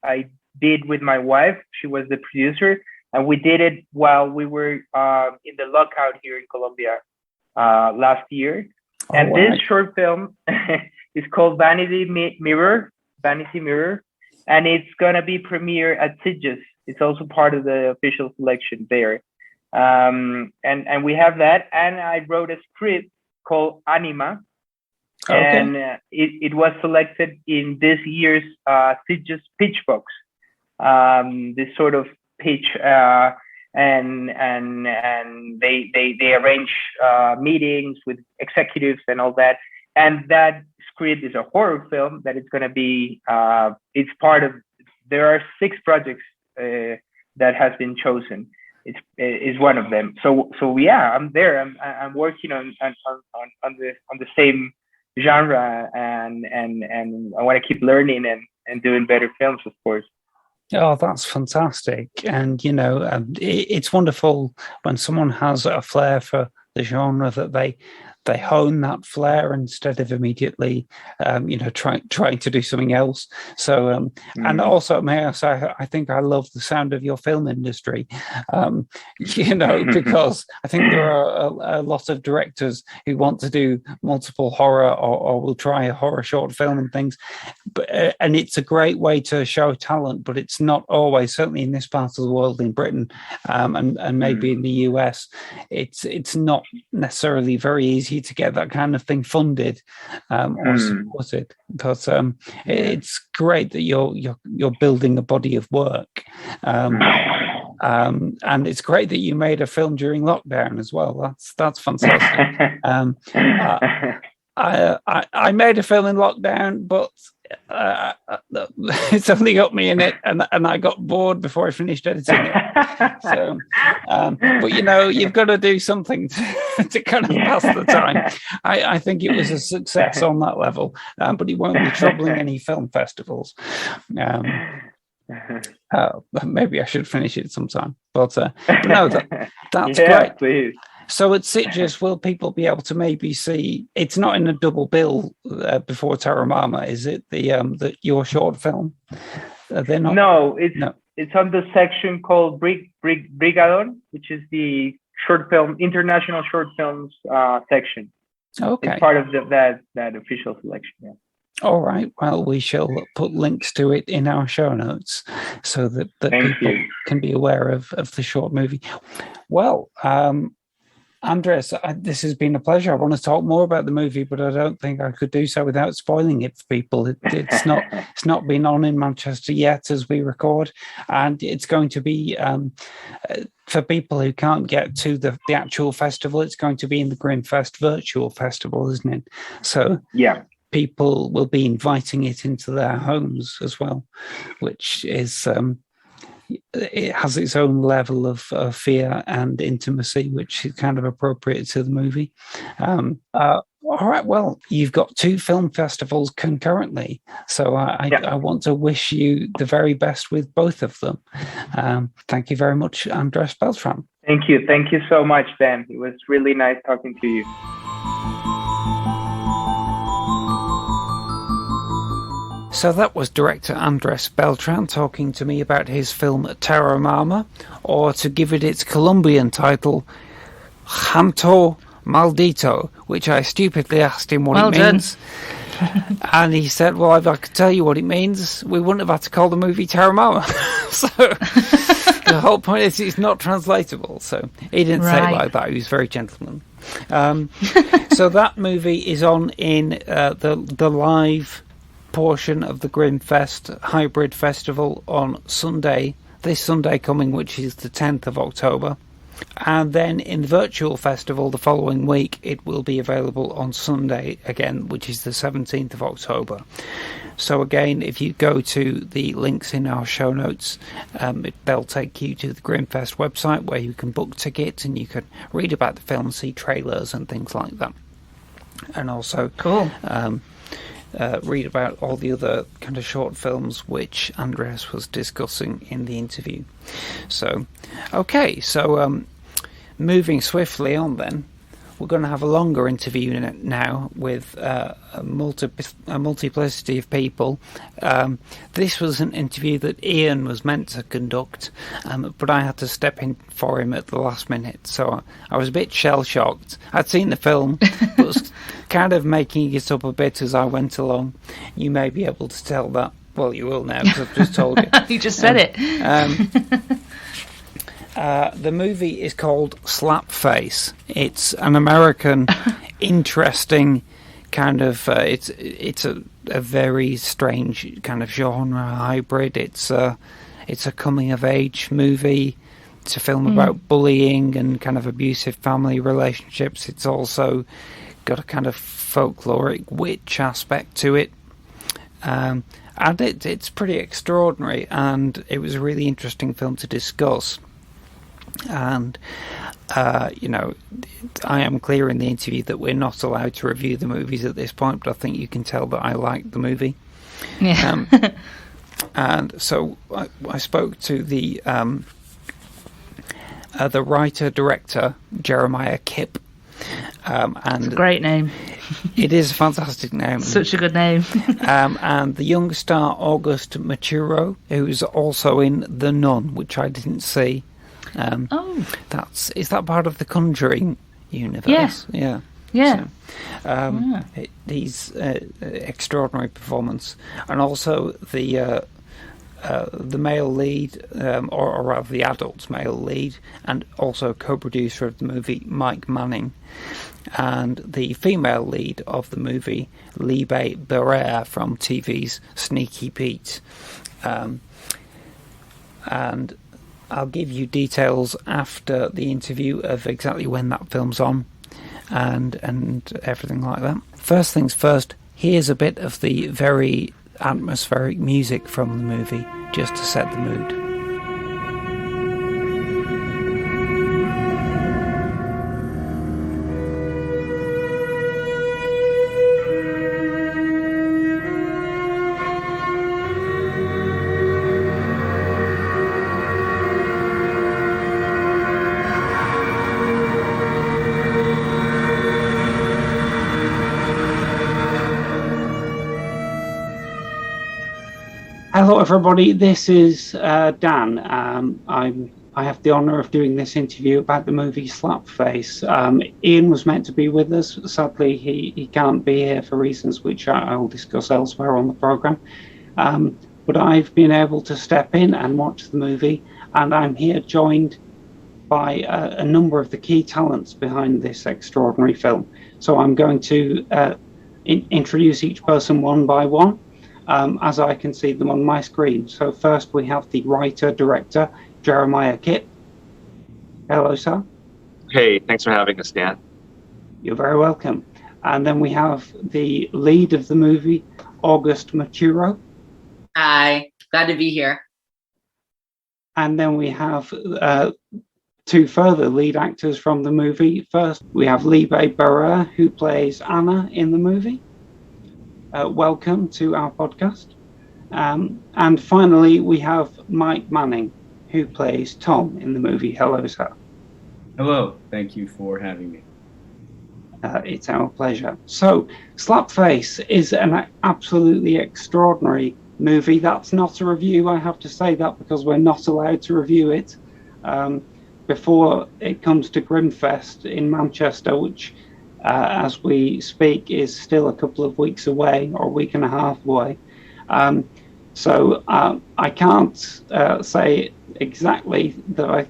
did with my wife. She was the producer, and we did it while we were in the lockout here in Colombia last year. And this short film is called Vanity Mirror, and it's gonna be premiere at Sitges. It's also part of the official selection there. And we have that, and I wrote a script called Anima. And it was selected in this year's Sitges Pitch Box. This sort of pitch, and they arrange meetings with executives and all that. And that script is a horror film that it's going to be. It's part of. There are 6 projects that has been chosen. It's one of them. So yeah, I'm there. I'm working on the same genre, and I want to keep learning and doing better films, of course. Oh, that's fantastic. And, it's wonderful when someone has a flair for the genre that they hone that flair instead of immediately, trying to do something else. So, and also, may I say, I think I love the sound of your film industry, because I think there are a lot of directors who want to do multiple horror or will try a horror short film and things. But and it's a great way to show talent, but it's not always, certainly in this part of the world, in Britain, and maybe in the US, it's not necessarily very easy to get that kind of thing funded or supported. But it's great that you're building a body of work, and it's great that you made a film during lockdown as well. That's fantastic. I made a film in lockdown, but it's only got me in it, and I got bored before I finished editing it. So, but you've got to do something to kind of pass the time. I think it was a success on that level, but it won't be troubling any film festivals. Maybe I should finish it sometime. But no, that's great. Please. So at Sitges, will people be able to maybe see? It's not in a double bill before Tarumama, is it? The your short film? They're not. No, it's on the section called Brigadon, which is the international short films section. Okay, it's part of that official selection. Yeah. All right. Well, we shall put links to it in our show notes so that people can be aware of the short movie. Well, Andres, this has been a pleasure. I want to talk more about the movie, but I don't think I could do so without spoiling it for people. It's not been on in Manchester yet as we record, and it's going to be for people who can't get to the actual festival. It's going to be in the Grimmfest virtual festival, isn't it? So yeah. People will be inviting it into their homes as well, which is it has its own level of fear and intimacy, which is kind of appropriate to the movie. All right, well, you've got 2 film festivals concurrently, so I want to wish you the very best with both of them. Thank you very much, Andres Beltran. Thank you so much, Dan. It was really nice talking to you. So that was director Andres Beltran talking to me about his film Tarumama, or to give it its Colombian title, Janto Maldito, which I stupidly asked him what it means. And he said, well, if I could tell you what it means, we wouldn't have had to call the movie Tarumama. So the whole point is it's not translatable. So he didn't say it like that. He was very gentleman. So that movie is on in the live portion of the Grimmfest hybrid festival on Sunday, this Sunday coming, which is the 10th of October. And then in the virtual festival the following week, it will be available on Sunday again, which is the 17th of October. So again, if you go to the links in our show notes, they'll take you to the Grimmfest website where you can book tickets and you can read about the film, see trailers and things like that. And also read about all the other kind of short films which Andreas was discussing in the interview. So, okay, so moving swiftly on then, we're going to have a longer interview now with a multiplicity of people. This was an interview that Ian was meant to conduct, but I had to step in for him at the last minute, so I was a bit shell-shocked. I'd seen the film, but was kind of making it up a bit as I went along. You may be able to tell that. Well, you will now, because I've just told you. You just said it. The movie is called Slapface. It's an American, interesting kind of. It's a very strange kind of genre hybrid. It's a coming of age movie. It's a film about bullying and kind of abusive family relationships. It's also got a kind of folkloric witch aspect to it. And it's pretty extraordinary, and it was a really interesting film to discuss. And I am clear in the interview that we're not allowed to review the movies at this point, but I think you can tell that I like the movie. Yeah. And so I spoke to the writer-director, Jeremiah Kipp. And it's a great name. It is a fantastic name. Such a good name. And the young star, August Maturo, who's also in The Nun, which I didn't see. Is that part of the Conjuring universe? Yeah. So, these extraordinary performance, and also the male lead, or rather the adult male lead, and also co-producer of the movie, Mike Manning, and the female lead of the movie, Libe Barrère from TV's Sneaky Pete, and I'll give you details after the interview of exactly when that film's on and everything like that. First things first, here's a bit of the very atmospheric music from the movie, just to set the mood. Hello, everybody. This is Dan. I have the honour of doing this interview about the movie Slapface. Ian was meant to be with us. Sadly, he can't be here for reasons which I will discuss elsewhere on the programme. But I've been able to step in and watch the movie, and I'm here joined by a number of the key talents behind this extraordinary film. So I'm going to introduce each person one by one, as I can see them on my screen. So first we have the writer-director, Jeremiah Kipp. Hello, sir. Hey, thanks for having us, Dan. You're very welcome. And then we have the lead of the movie, August Maturo. Hi, glad to be here. And then we have two further lead actors from the movie. First, we have Libe Barrère, who plays Anna in the movie. Welcome to our podcast. And finally, we have Mike Manning, who plays Tom in the movie. Hello, sir. Hello. Thank you for having me. It's our pleasure. So, Slapface is an absolutely extraordinary movie. That's not a review. I have to say that because we're not allowed to review it. before it comes to Grimmfest in Manchester, which, as we speak, is still a couple of weeks away, or a week and a half away. So I can't say exactly that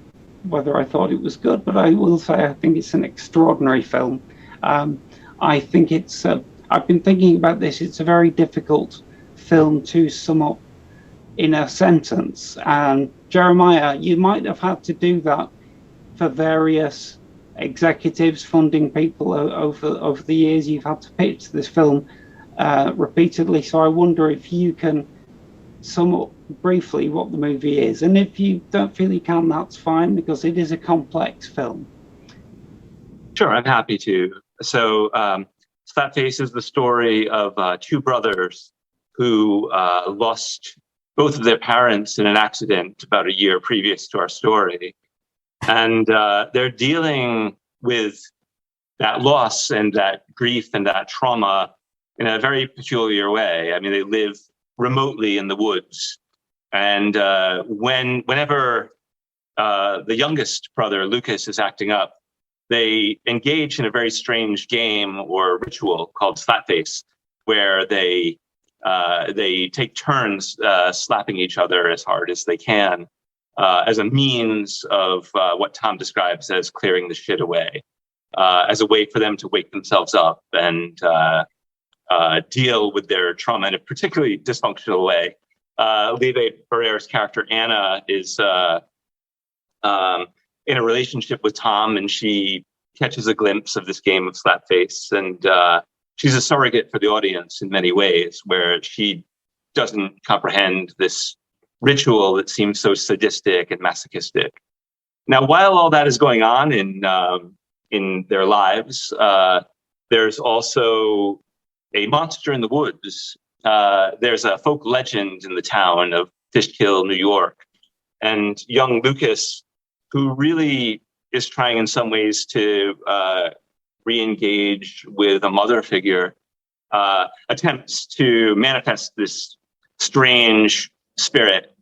whether I thought it was good, but I will say I think it's an extraordinary film. I think it's. I've been thinking about this. It's a very difficult film to sum up in a sentence. And Jeremiah, you might have had to do that for various executives, funding people over the years. You've had to pitch this film repeatedly. So I wonder if you can sum up briefly what the movie is. And if you don't feel you can, that's fine, because it is a complex film. Sure, I'm happy to. So Slapface is the story of two brothers who lost both of their parents in an accident about a year previous to our story. And they're dealing with that loss and that grief and that trauma in a very peculiar way. I mean, they live remotely in the woods. And whenever the youngest brother, Lucas, is acting up, they engage in a very strange game or ritual called Slapface, where they take turns slapping each other as hard as they can as a means of what Tom describes as clearing the shit away, as a way for them to wake themselves up and deal with their trauma in a particularly dysfunctional way. Live Barrera's character, Anna, is in a relationship with Tom, and she catches a glimpse of this game of Slapface, and she's a surrogate for the audience in many ways, where she doesn't comprehend this ritual that seems so sadistic and masochistic. Now, while all that is going on in their lives, there's also a monster in the woods. There's a folk legend in the town of Fishkill, New York, and young Lucas, who really is trying in some ways to re-engage with a mother figure, attempts to manifest this strange spirit.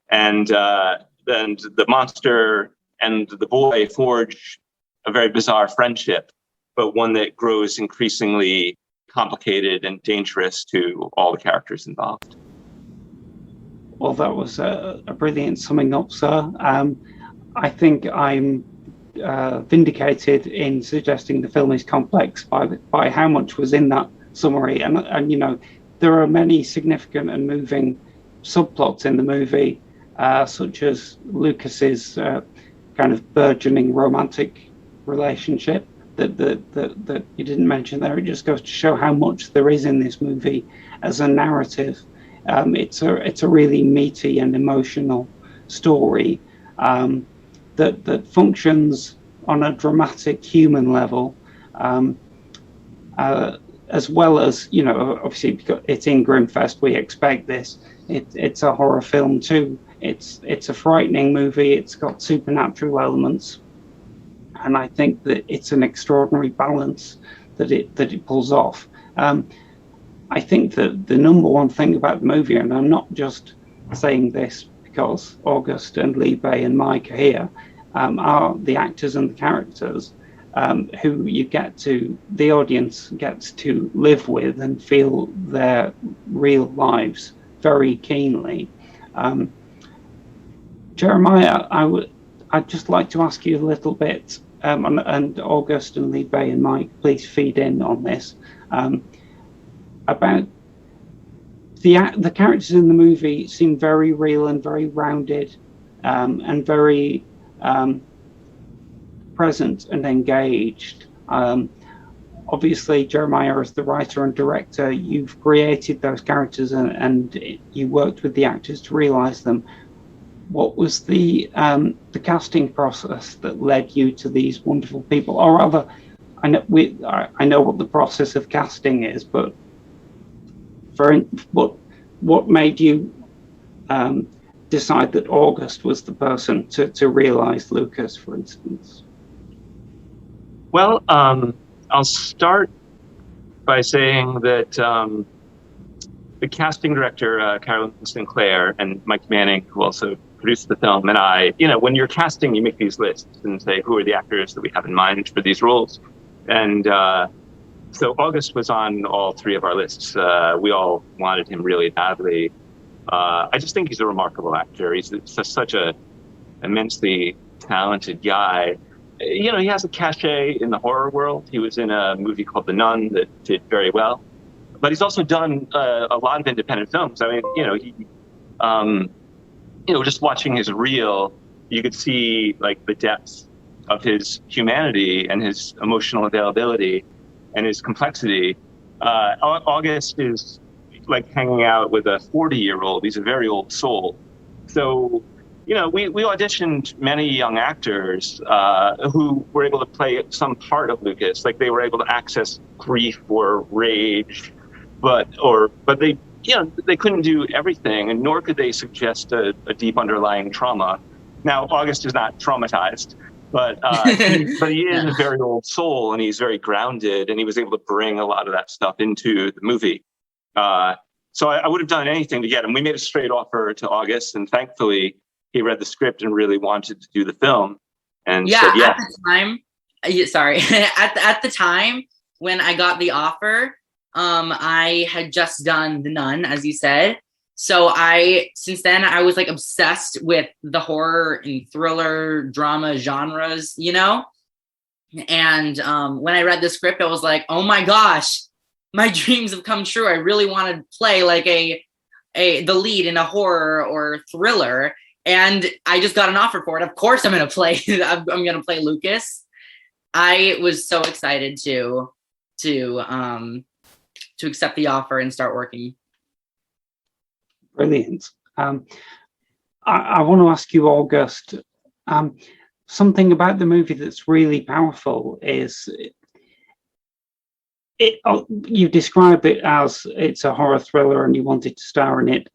And then the monster and the boy forge a very bizarre friendship, but one that grows increasingly complicated and dangerous to all the characters involved. Well, that was a brilliant summing up, sir. I think I'm vindicated in suggesting the film is complex by how much was in that summary. And you know, there are many significant and moving subplots in the movie, such as Lucas's kind of burgeoning romantic relationship that you didn't mention there. It just goes to show how much there is in this movie as a narrative. It's a really meaty and emotional story that functions on a dramatic human level, as well as, you know, obviously because it's in Grimmfest, we expect this. It's a horror film too. It's a frightening movie. It's got supernatural elements, and I think that it's an extraordinary balance that it pulls off. I think that the number one thing about the movie, and I'm not just saying this because August and Libe and Mike are here, are the actors and the characters who the audience gets to live with and feel their real lives very keenly. Jeremiah, I'd just like to ask you a little bit, and August and Libe and Mike, please feed in on this, about the characters in the movie seem very real and very rounded, and very present and engaged. Obviously, Jeremiah, as the writer and director, you've created those characters and you worked with the actors to realize them. What was the casting process that led you to these wonderful people? Or rather, I know what the process of casting is, but what made you decide that August was the person to realize Lucas, for instance? Well, I'll start by saying that the casting director, Carolyn Sinclair, and Mike Manning, who also produced the film, and I, when you're casting, you make these lists and say, who are the actors that we have in mind for these roles? And so August was on all three of our lists. We all wanted him really badly. I just think he's a remarkable actor. He's such a immensely talented guy. He has a cachet in the horror world. He was in a movie called The Nun that did very well. But he's also done a lot of independent films. I mean, just watching his reel, you could see like the depths of his humanity and his emotional availability and his complexity. August is like hanging out with a 40-year-old. He's a very old soul. So, we auditioned many young actors who were able to play some part of Lucas. Like they were able to access grief or rage, but they couldn't do everything, and nor could they suggest a deep underlying trauma. Now, August is not traumatized, but he is a very old soul, and he's very grounded, and he was able to bring a lot of that stuff into the movie. So I would have done anything to get him. We made a straight offer to August, and thankfully he read the script and really wanted to do the film. And said yes. At the time, at the time when I got the offer, I had just done The Nun, as you said. So since then I was like obsessed with the horror and thriller drama genres, And when I read the script, I was like, oh my gosh, my dreams have come true. I really want to play like the lead in a horror or thriller. And I just got an offer for it. Of course I'm going to play. I'm going to play Lucas. I was so excited to accept the offer and start working. Brilliant. I want to ask you, August, something about the movie that's really powerful is you describe it as it's a horror thriller and you wanted to star in it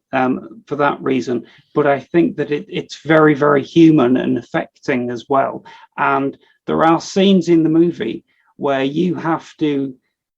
for that reason, but I think that it's very, very human and affecting as well. And there are scenes in the movie where you have to,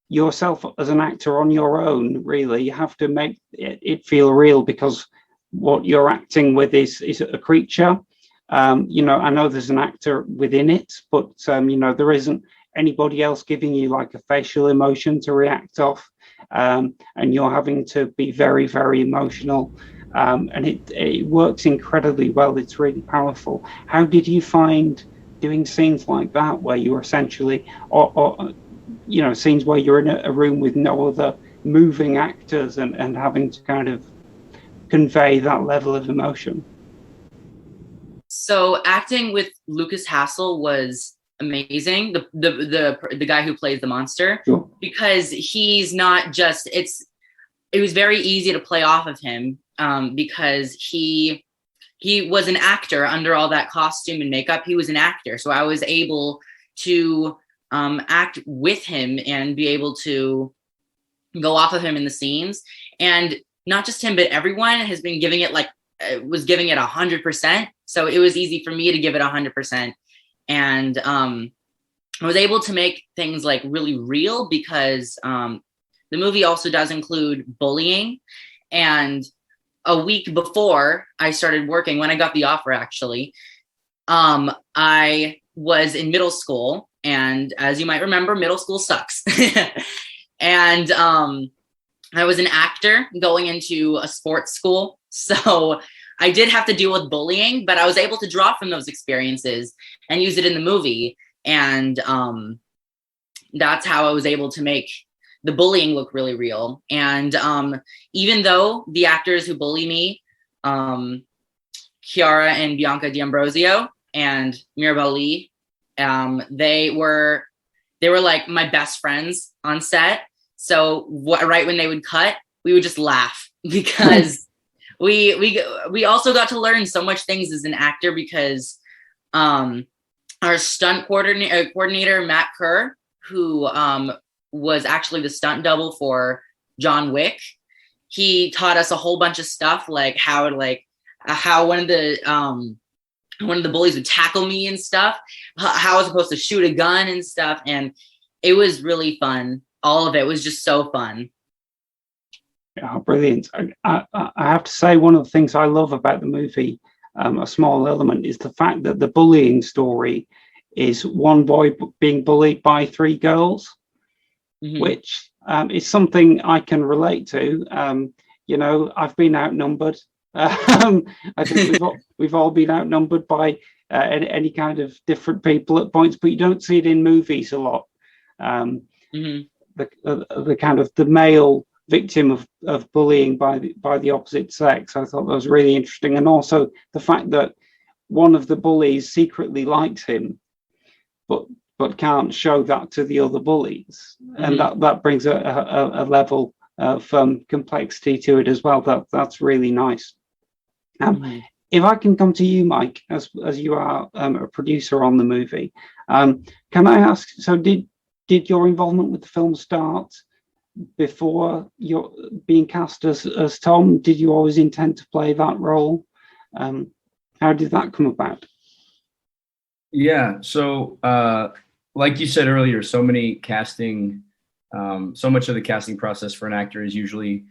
yourself as an actor on your own, really, you have to make it feel real, because what you're acting with is a creature. I know there's an actor within it, but there isn't anybody else giving you like a facial emotion to react off, and you're having to be very, very emotional, and it works incredibly well. It's really powerful. How did you find doing scenes like that, where you're essentially or scenes where you're in a room with no other moving actors and having to kind of convey that level of emotion? So acting with Lucas Hassell was amazing. The guy who plays the monster, sure. Because he's not just, it was very easy to play off of him, because he was an actor under all that costume and makeup. He was an actor. So I was able to act with him and be able to go off of him in the scenes. And not just him, but everyone has been giving it was giving it 100%. So it was easy for me to give it 100%. And I was able to make things like really real, because the movie also does include bullying. And a week before I started working, when I got the offer, actually, I was in middle school. And as you might remember, middle school sucks. And I was an actor going into a sports school. So I did have to deal with bullying, but I was able to draw from those experiences and use it in the movie. And that's how I was able to make the bullying look really real. And even though the actors who bully me, Chiara and Bianca D'Ambrosio and Mirabelle Lee, they were like my best friends on set. So right when they would cut, we would just laugh, because we also got to learn so much things as an actor, because our stunt coordinator, Matt Kerr, who was actually the stunt double for John Wick, he taught us a whole bunch of stuff, like how one of the bullies would tackle me and stuff, how I was supposed to shoot a gun and stuff. And it was really fun. All of it was just so fun. Oh, brilliant. I have to say, one of the things I love about the movie, a small element, is the fact that the bullying story is one boy being bullied by three girls, which is something I can relate to. I've been outnumbered. I think we've all been outnumbered by any kind of different people at points, but you don't see it in movies a lot. The kind of the male victim of bullying by the opposite sex. I thought that was really interesting, and also the fact that one of the bullies secretly likes him, but can't show that to the other bullies, and that brings a level of complexity to it as well. That's really nice. If I can come to you, Mike, as you are a producer on the movie, can I ask? So did your involvement with the film start before you're being cast as Tom? Did you always intend to play that role? How did that come about? Yeah, so like you said earlier, so much of the casting process for an actor is usually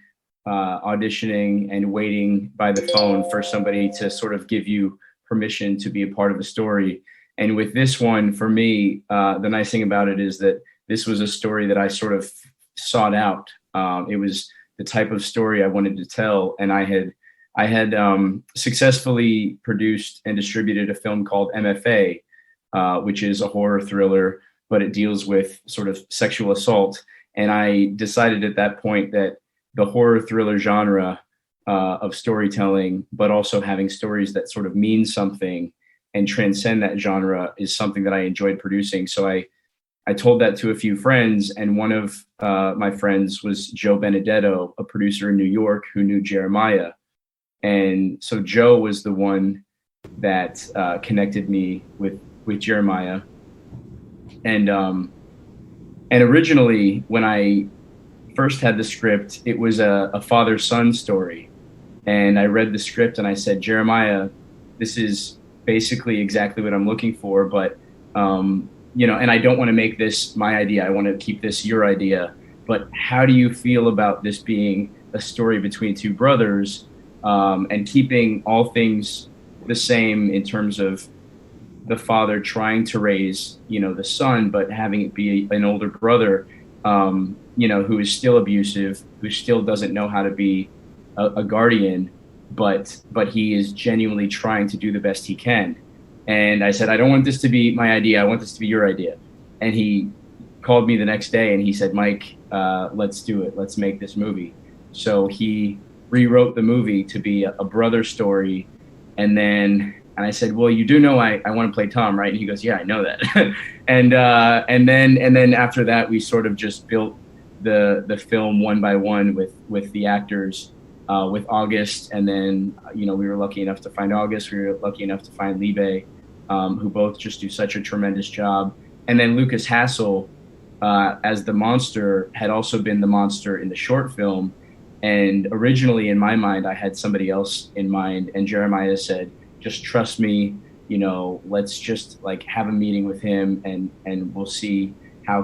auditioning and waiting by the phone for somebody to sort of give you permission to be a part of a story. And with this one, for me, the nice thing about it is that this was a story that I sort of sought out. It was the type of story I wanted to tell, and I had successfully produced and distributed a film called MFA, which is a horror thriller, but it deals with sort of sexual assault. And I decided at that point that the horror thriller genre of storytelling, but also having stories that sort of mean something and transcend that genre, is something that I enjoyed producing. So I told that to a few friends, and one of my friends was Joe Benedetto, a producer in New York who knew Jeremiah. And so Joe was the one that connected me with Jeremiah. And originally, when I first had the script, it was a father-son story. And I read the script and I said, Jeremiah, this is basically exactly what I'm looking for, but and I don't want to make this my idea. I want to keep this your idea. But how do you feel about this being a story between two brothers, and keeping all things the same in terms of the father trying to raise, the son, but having it be an older brother, who is still abusive, who still doesn't know how to be a guardian, but he is genuinely trying to do the best he can. And I said, I don't want this to be my idea. I want this to be your idea. And he called me the next day and he said, Mike, let's do it. Let's make this movie. So he rewrote the movie to be a brother story. And I said, well, you do know I want to play Tom, right? And he goes, yeah, I know that. and then after that, we sort of just built the film one by one with the actors, with August. And then, we were lucky enough to find August. We were lucky enough to find Libe, who both just do such a tremendous job. And then Lucas Hassell, as the monster, had also been the monster in the short film. And originally in my mind, I had somebody else in mind. And Jeremiah said, just trust me, let's just have a meeting with him and we'll see how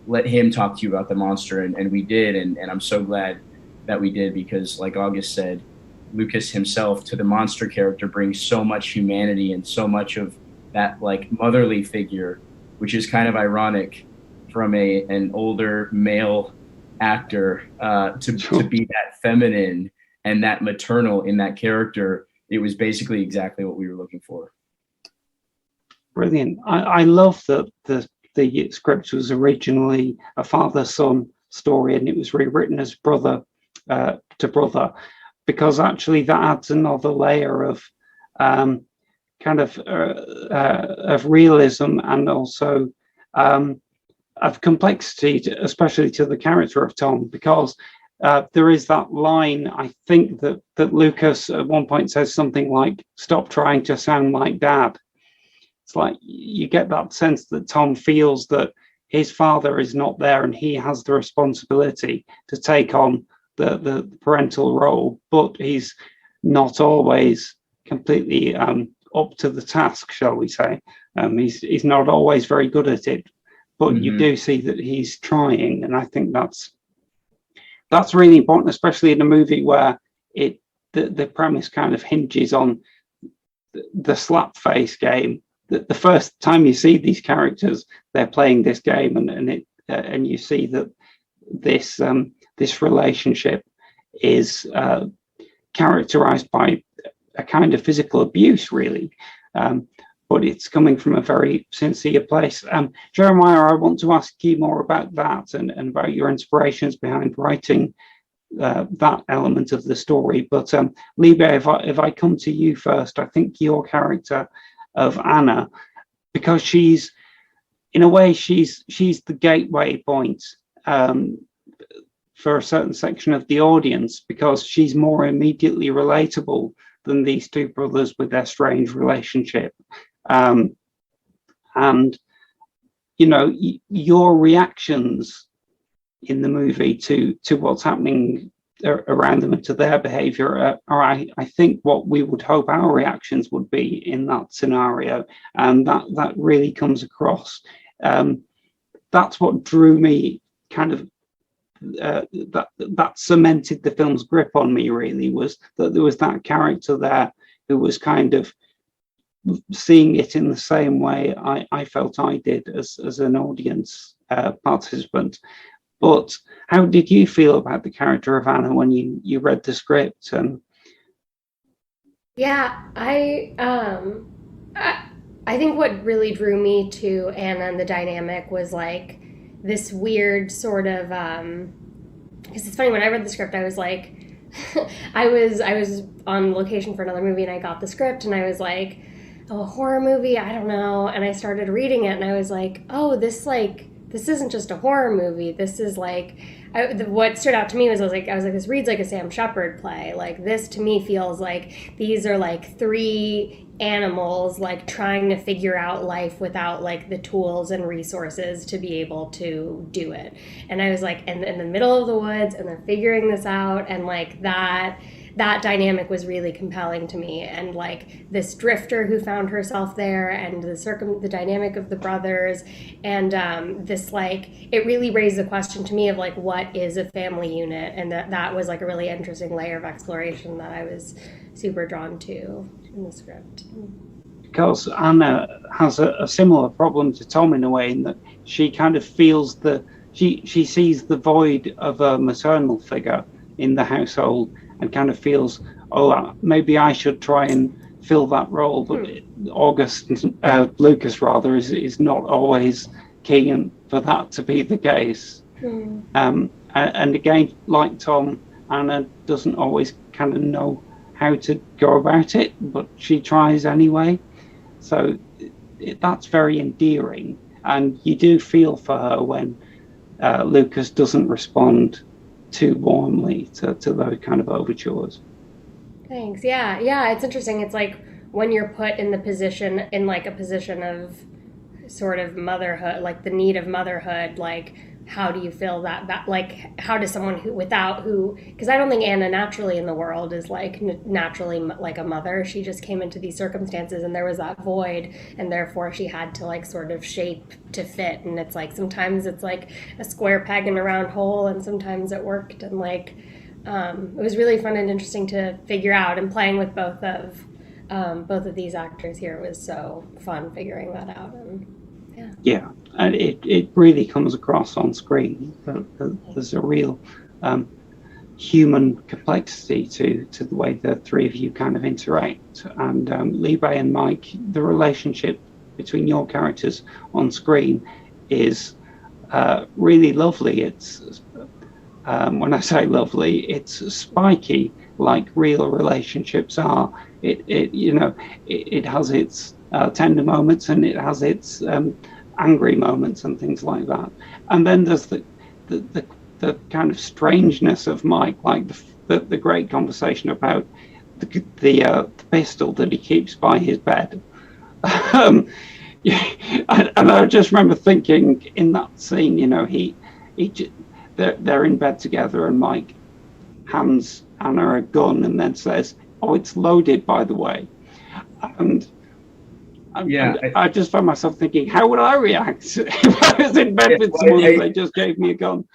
let him talk to you about the monster. And we did. And I'm so glad that we did, because like August said, Lucas himself to the monster character brings so much humanity and so much of that motherly figure, which is kind of ironic from an older male actor to be that feminine and that maternal in that character. It was basically exactly what we were looking for. Brilliant. I love that the script was originally a father-son story and it was rewritten as brother to brother, because actually that adds another layer of of realism and also of complexity, especially to the character of Tom, because there is that line, I think, that Lucas at one point says something like, stop trying to sound like dad. It's like you get that sense that Tom feels that his father is not there and he has the responsibility to take on the parental role, but he's not always completely up to the task, shall we say. He's not always very good at it, but you do see that he's trying, and I think that's that's really important, especially in a movie where the premise kind of hinges on the Slapface game. The first time you see these characters, they're playing this game, and you see that this relationship is characterized by a kind of physical abuse, really. But it's coming from a very sincere place. Jeremiah, I want to ask you more about that and about your inspirations behind writing that element of the story. But Liebe, if I come to you first, I think your character of Anna, because she's in a way she's the gateway point for a certain section of the audience, because she's more immediately relatable than these two brothers with their strange relationship. And you know, your reactions in the movie to what's happening around them and to their behavior are I think what we would hope our reactions would be in that scenario, and that really comes across. That's what drew me, kind of that cemented the film's grip on me, really, was that there was that character there who was kind of seeing it in the same way I felt I did as an audience participant. But how did you feel about the character of Anna when you read the script? And yeah, I think what really drew me to Anna and the dynamic was like this weird sort of because it's funny, when I read the script I was like I was on location for another movie and I got the script and I was like, oh, a horror movie, I don't know, and I started reading it and I was like, oh, this isn't just a horror movie. This is like, what stood out to me was I was like, this reads like a Sam Shepard play. Like, this to me feels like these are like three animals like trying to figure out life without like the tools and resources to be able to do it. And I was like, in the middle of the woods, and they're figuring this out, and like that dynamic was really compelling to me. And like this drifter who found herself there, and the dynamic of the brothers, and this, like, it really raised the question to me of like, what is a family unit? And that was like a really interesting layer of exploration that I was super drawn to in the script. Because Anna has a similar problem to Tom in a way, in that she kind of feels she sees the void of a maternal figure in the household, and kind of feels, oh, maybe I should try and fill that role. But Lucas rather is not always keen for that to be the case. And again, like Tom, Anna doesn't always kind of know how to go about it, but she tries anyway. So that's very endearing, and you do feel for her when Lucas doesn't respond too warmly to those kind of overtures. Thanks. Yeah, it's interesting. It's like when you're put in a position of sort of motherhood, like the need of motherhood, like how do you feel that like how does someone because I don't think Anna naturally in the world is like naturally like a mother. She just came into these circumstances and there was that void, and therefore she had to like sort of shape to fit. And it's like sometimes it's like a square peg in a round hole, and sometimes it worked. And like it was really fun and interesting to figure out, and playing with both of these actors here was so fun figuring that out. And yeah, and it really comes across on screen. There's a real human complexity to the way the three of you kind of interact. And Liebe and Mike, the relationship between your characters on screen is really lovely. It's when I say lovely, it's spiky, like real relationships are. It has its tender moments, and it has its angry moments and things like that. And then there's the kind of strangeness of Mike, like the great conversation about the pistol that he keeps by his bed. And I just remember thinking in that scene, they're in bed together, and Mike hands Anna a gun and then says, "Oh, it's loaded, by the way." And I just found myself thinking, how would I react if I was in bed with someone and they just gave me a gun?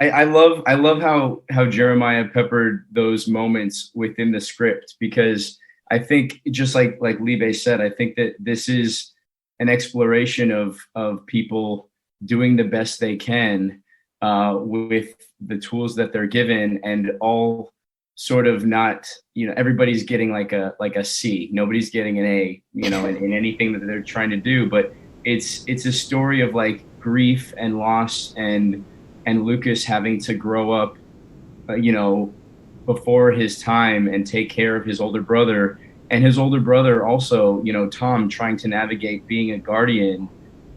I love how Jeremiah peppered those moments within the script, because I think, just like Libe said, I think that this is an exploration of people doing the best they can with the tools that they're given, and all sort of not, everybody's getting like a C, nobody's getting an A, in anything that they're trying to do. But it's a story of like grief and loss, and Lucas having to grow up, before his time and take care of his older brother, and his older brother also, Tom, trying to navigate being a guardian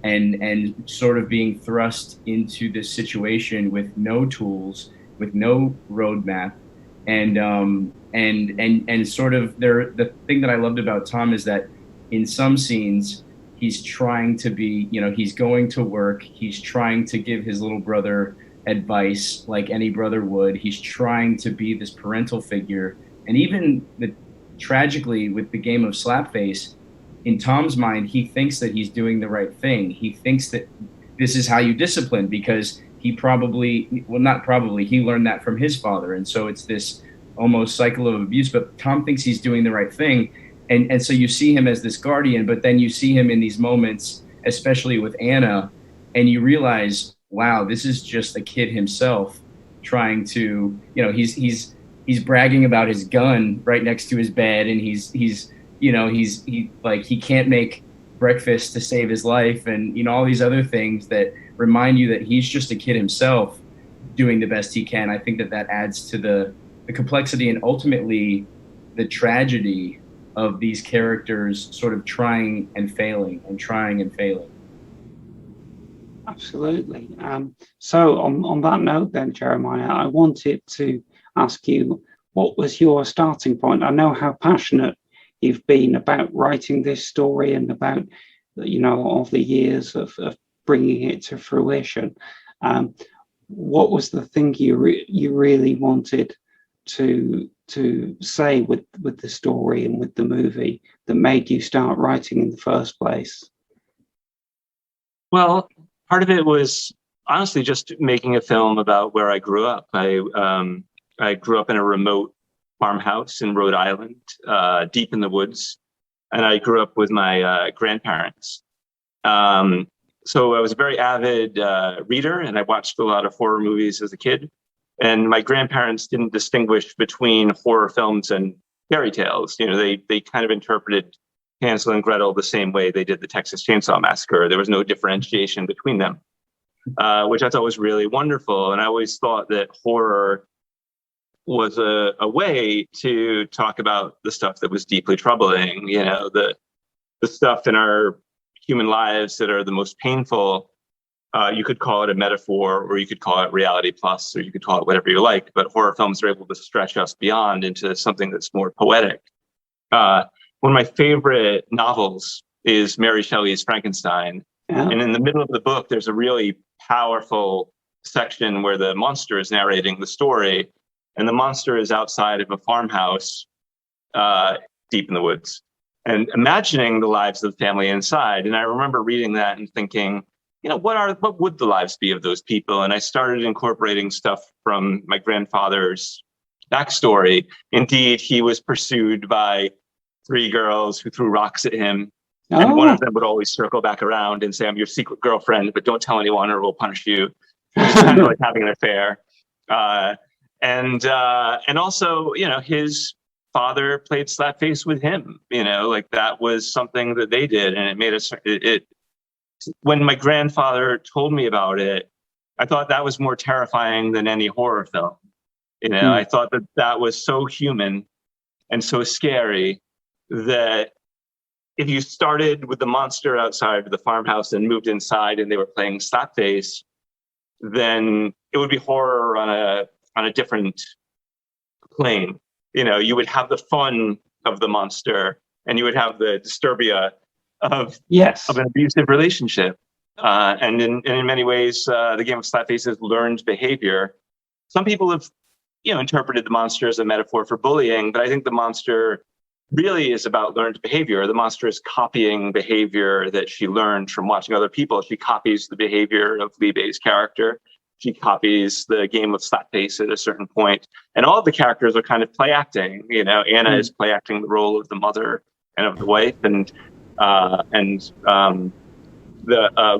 and sort of being thrust into this situation with no tools, with no roadmap. And sort of the thing that I loved about Tom is that in some scenes, he's trying to be, he's going to work. He's trying to give his little brother advice like any brother would. He's trying to be this parental figure. And even tragically, with the game of Slapface, in Tom's mind, he thinks that he's doing the right thing. He thinks that this is how you discipline, because he not probably, he learned that from his father. And so it's this almost cycle of abuse, but Tom thinks he's doing the right thing. And so you see him as this guardian, but then you see him in these moments, especially with Anna, and you realize, wow, this is just a kid himself trying to, he's bragging about his gun right next to his bed, and he can't make breakfast to save his life, and all these other things that remind you that he's just a kid himself doing the best he can. I think that adds to the complexity and ultimately the tragedy of these characters sort of trying and failing and trying and failing. Absolutely. So on that note then, Jeremiah, I wanted to ask you, what was your starting point? I know how passionate you've been about writing this story and about, all the years of bringing it to fruition. What was the thing you really wanted to say with the story and with the movie that made you start writing in the first place? Well, part of it was honestly just making a film about where I grew up. I grew up in a remote farmhouse in Rhode Island, deep in the woods, and I grew up with my grandparents. So I was a very avid reader, and I watched a lot of horror movies as a kid. And my grandparents didn't distinguish between horror films and fairy tales. They kind of interpreted Hansel and Gretel the same way they did the Texas Chainsaw Massacre. There was no differentiation between them, which I thought was really wonderful. And I always thought that horror was a way to talk about the stuff that was deeply troubling, the stuff in our human lives that are the most painful. You could call it a metaphor, or you could call it reality plus, or you could call it whatever you like, but horror films are able to stretch us beyond into something that's more poetic. One of my favorite novels is Mary Shelley's Frankenstein. Yeah. And in the middle of the book, there's a really powerful section where the monster is narrating the story, and the monster is outside of a farmhouse deep in the woods, and imagining the lives of the family inside. And I remember reading that and thinking, what would the lives be of those people? And I started incorporating stuff from my grandfather's backstory. Indeed, he was pursued by 3 girls who threw rocks at him. Oh. And one of them would always circle back around and say, "I'm your secret girlfriend, but don't tell anyone or we'll punish you." It's kind of like having an affair. And also, his father played Slapface with him, that was something that they did. And it made us, when my grandfather told me about it, I thought that was more terrifying than any horror film. I thought that was so human and so scary that if you started with the monster outside of the farmhouse and moved inside and they were playing Slapface, then it would be horror on a different plane. You would have the fun of the monster, and you would have the disturbia of an abusive relationship. And in many ways, the game of Slapface is learned behavior. Some people have, interpreted the monster as a metaphor for bullying, but I think the monster really is about learned behavior. The monster is copying behavior that she learned from watching other people. She copies the behavior of Libe's character. she copies the game of Slapface at a certain point, and all of the characters are kind of play acting. Anna is play acting the role of the mother and of the wife, and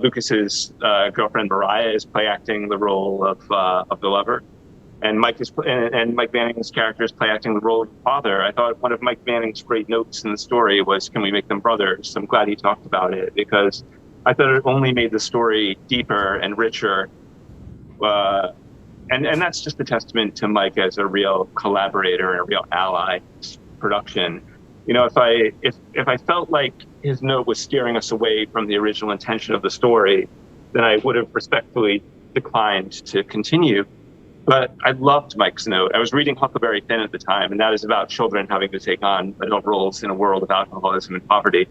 Lucas's girlfriend Mariah is play acting the role of the lover, and Mike Manning's character is play acting the role of the father. I thought one of Mike Manning's great notes in the story was, "Can we make them brothers?" I'm glad he talked about it, because I thought it only made the story deeper and richer. And that's just a testament to Mike as a real collaborator and a real ally in this production. If I felt like his note was steering us away from the original intention of the story, then I would have respectfully declined to continue. But I loved Mike's note. I was reading Huckleberry Finn at the time, and that is about children having to take on adult roles in a world of alcoholism and poverty.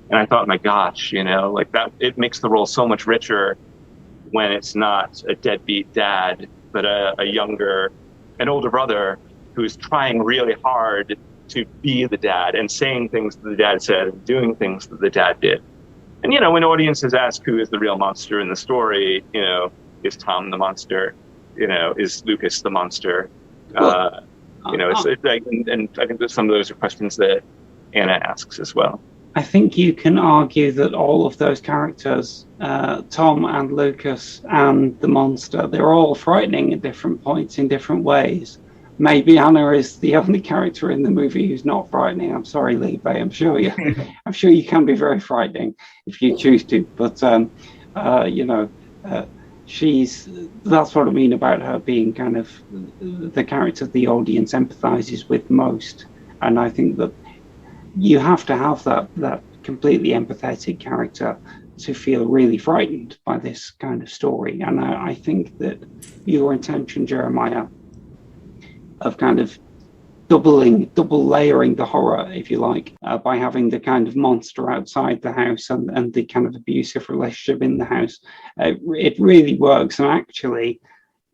And I thought, my gosh, like that, it makes the role so much richer when it's not a deadbeat dad, but an older brother who's trying really hard to be the dad and saying things that the dad said and doing things that the dad did. And, when audiences ask who is the real monster in the story, is Tom the monster? Is Lucas the monster? It's and I think that some of those are questions that Anna asks as well. I think you can argue that all of those characters, Tom and Lucas and the monster, they're all frightening at different points in different ways. Maybe Anna is the only character in the movie who's not frightening. I'm sorry, Lee Bay. I'm sure you can be very frightening if you choose to. But that's what I mean about her being kind of the character the audience empathizes with most. And I think that you have to have that completely empathetic character to feel really frightened by this kind of story. And I think that your intention, Jeremiah, of kind of double layering the horror, if you like, by having the kind of monster outside the house and the kind of abusive relationship in the house, it really works. And actually,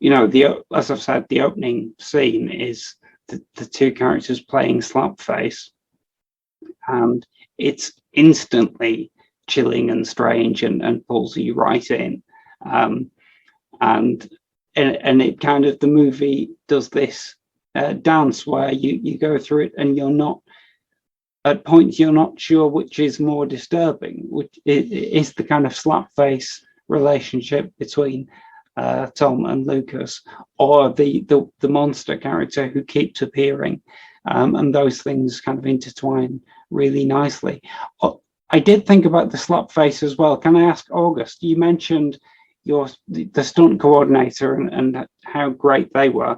as I've said, the opening scene is the two characters playing Slapface, and it's instantly chilling and strange and pulls you right in. And it kind of, the movie does this dance where you go through it and at points you're not sure which is more disturbing, which is the kind of Slapface relationship between Tom and Lucas, or the monster character who keeps appearing, and those things kind of intertwine really nicely. I did think about the Slapface as well. Can I ask August? You mentioned the stunt coordinator and how great they were.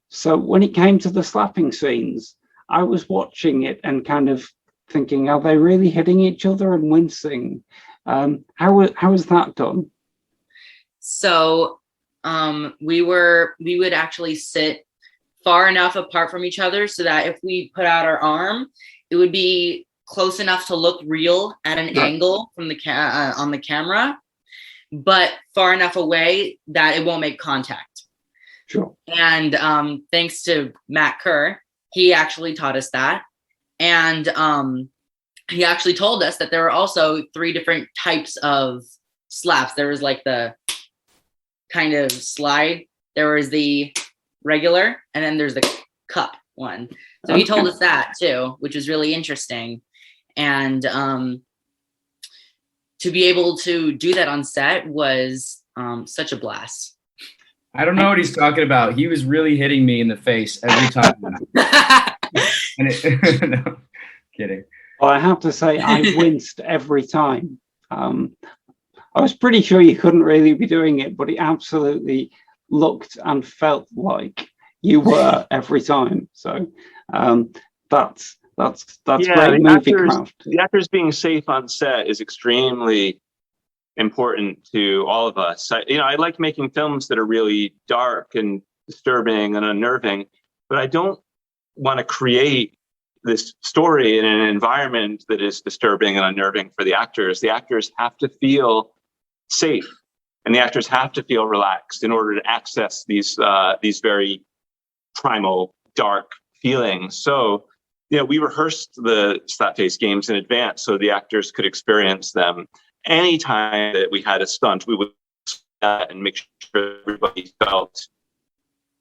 So when it came to the slapping scenes, I was watching it and kind of thinking, are they really hitting each other and wincing? How was that done? So we would actually sit far enough apart from each other so that if we put out our arm, it would be close enough to look real at an angle from the on the camera, but far enough away that it won't make contact. Sure. And thanks to Matt Kerr, he actually taught us that. And he actually told us that there were also 3 different types of slaps. There was like the kind of slide, there was the regular, and then there's the cup one. So he told us that too, which was really interesting. And to be able to do that on set was such a blast. I don't know what he's talking about. He was really hitting me in the face every time. No, kidding. Well, I have to say, I winced every time. I was pretty sure you couldn't really be doing it, but it absolutely looked and felt like you were every time. So that's great movie craft. The actors being safe on set is extremely important to all of us. I like making films that are really dark and disturbing and unnerving, but I don't want to create this story in an environment that is disturbing and unnerving for the actors. The actors have to feel safe, and the actors have to feel relaxed in order to access these very primal, dark feelings. So, we rehearsed the Slapface games in advance so the actors could experience them. Anytime that we had a stunt, we would and make sure everybody felt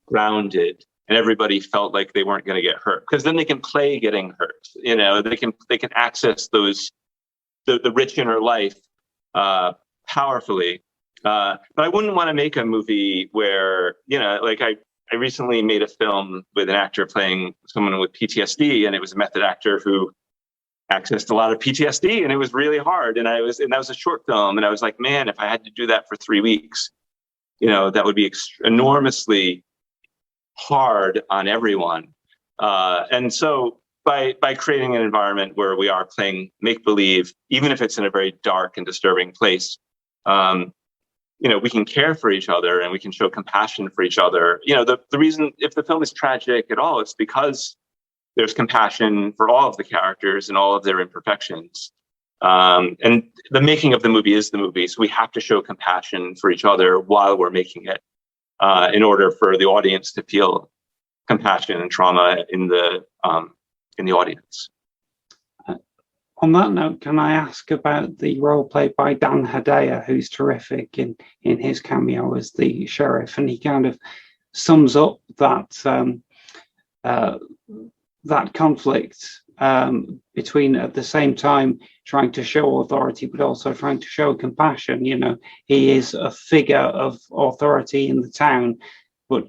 grounded and everybody felt like they weren't going to get hurt, because then they can play getting hurt. They can access those the rich inner life powerfully. But I wouldn't want to make a movie where, like I recently made a film with an actor playing someone with PTSD, and it was a method actor who accessed a lot of PTSD, and it was really hard. And that was a short film, and I was like, man, if I had to do that for 3 weeks, that would be enormously hard on everyone. And so by creating an environment where we are playing make-believe, even if it's in a very dark and disturbing place, we can care for each other and we can show compassion for each other. The reason, if the film is tragic at all, it's because there's compassion for all of the characters and all of their imperfections. And the making of the movie is the movie. So we have to show compassion for each other while we're making it, in order for the audience to feel compassion and trauma in the audience. On that note, can I ask about the role played by Dan Hidaya, who's terrific in his cameo as the sheriff, and he kind of sums up that that conflict between, at the same time, trying to show authority but also trying to show compassion. He is a figure of authority in the town, but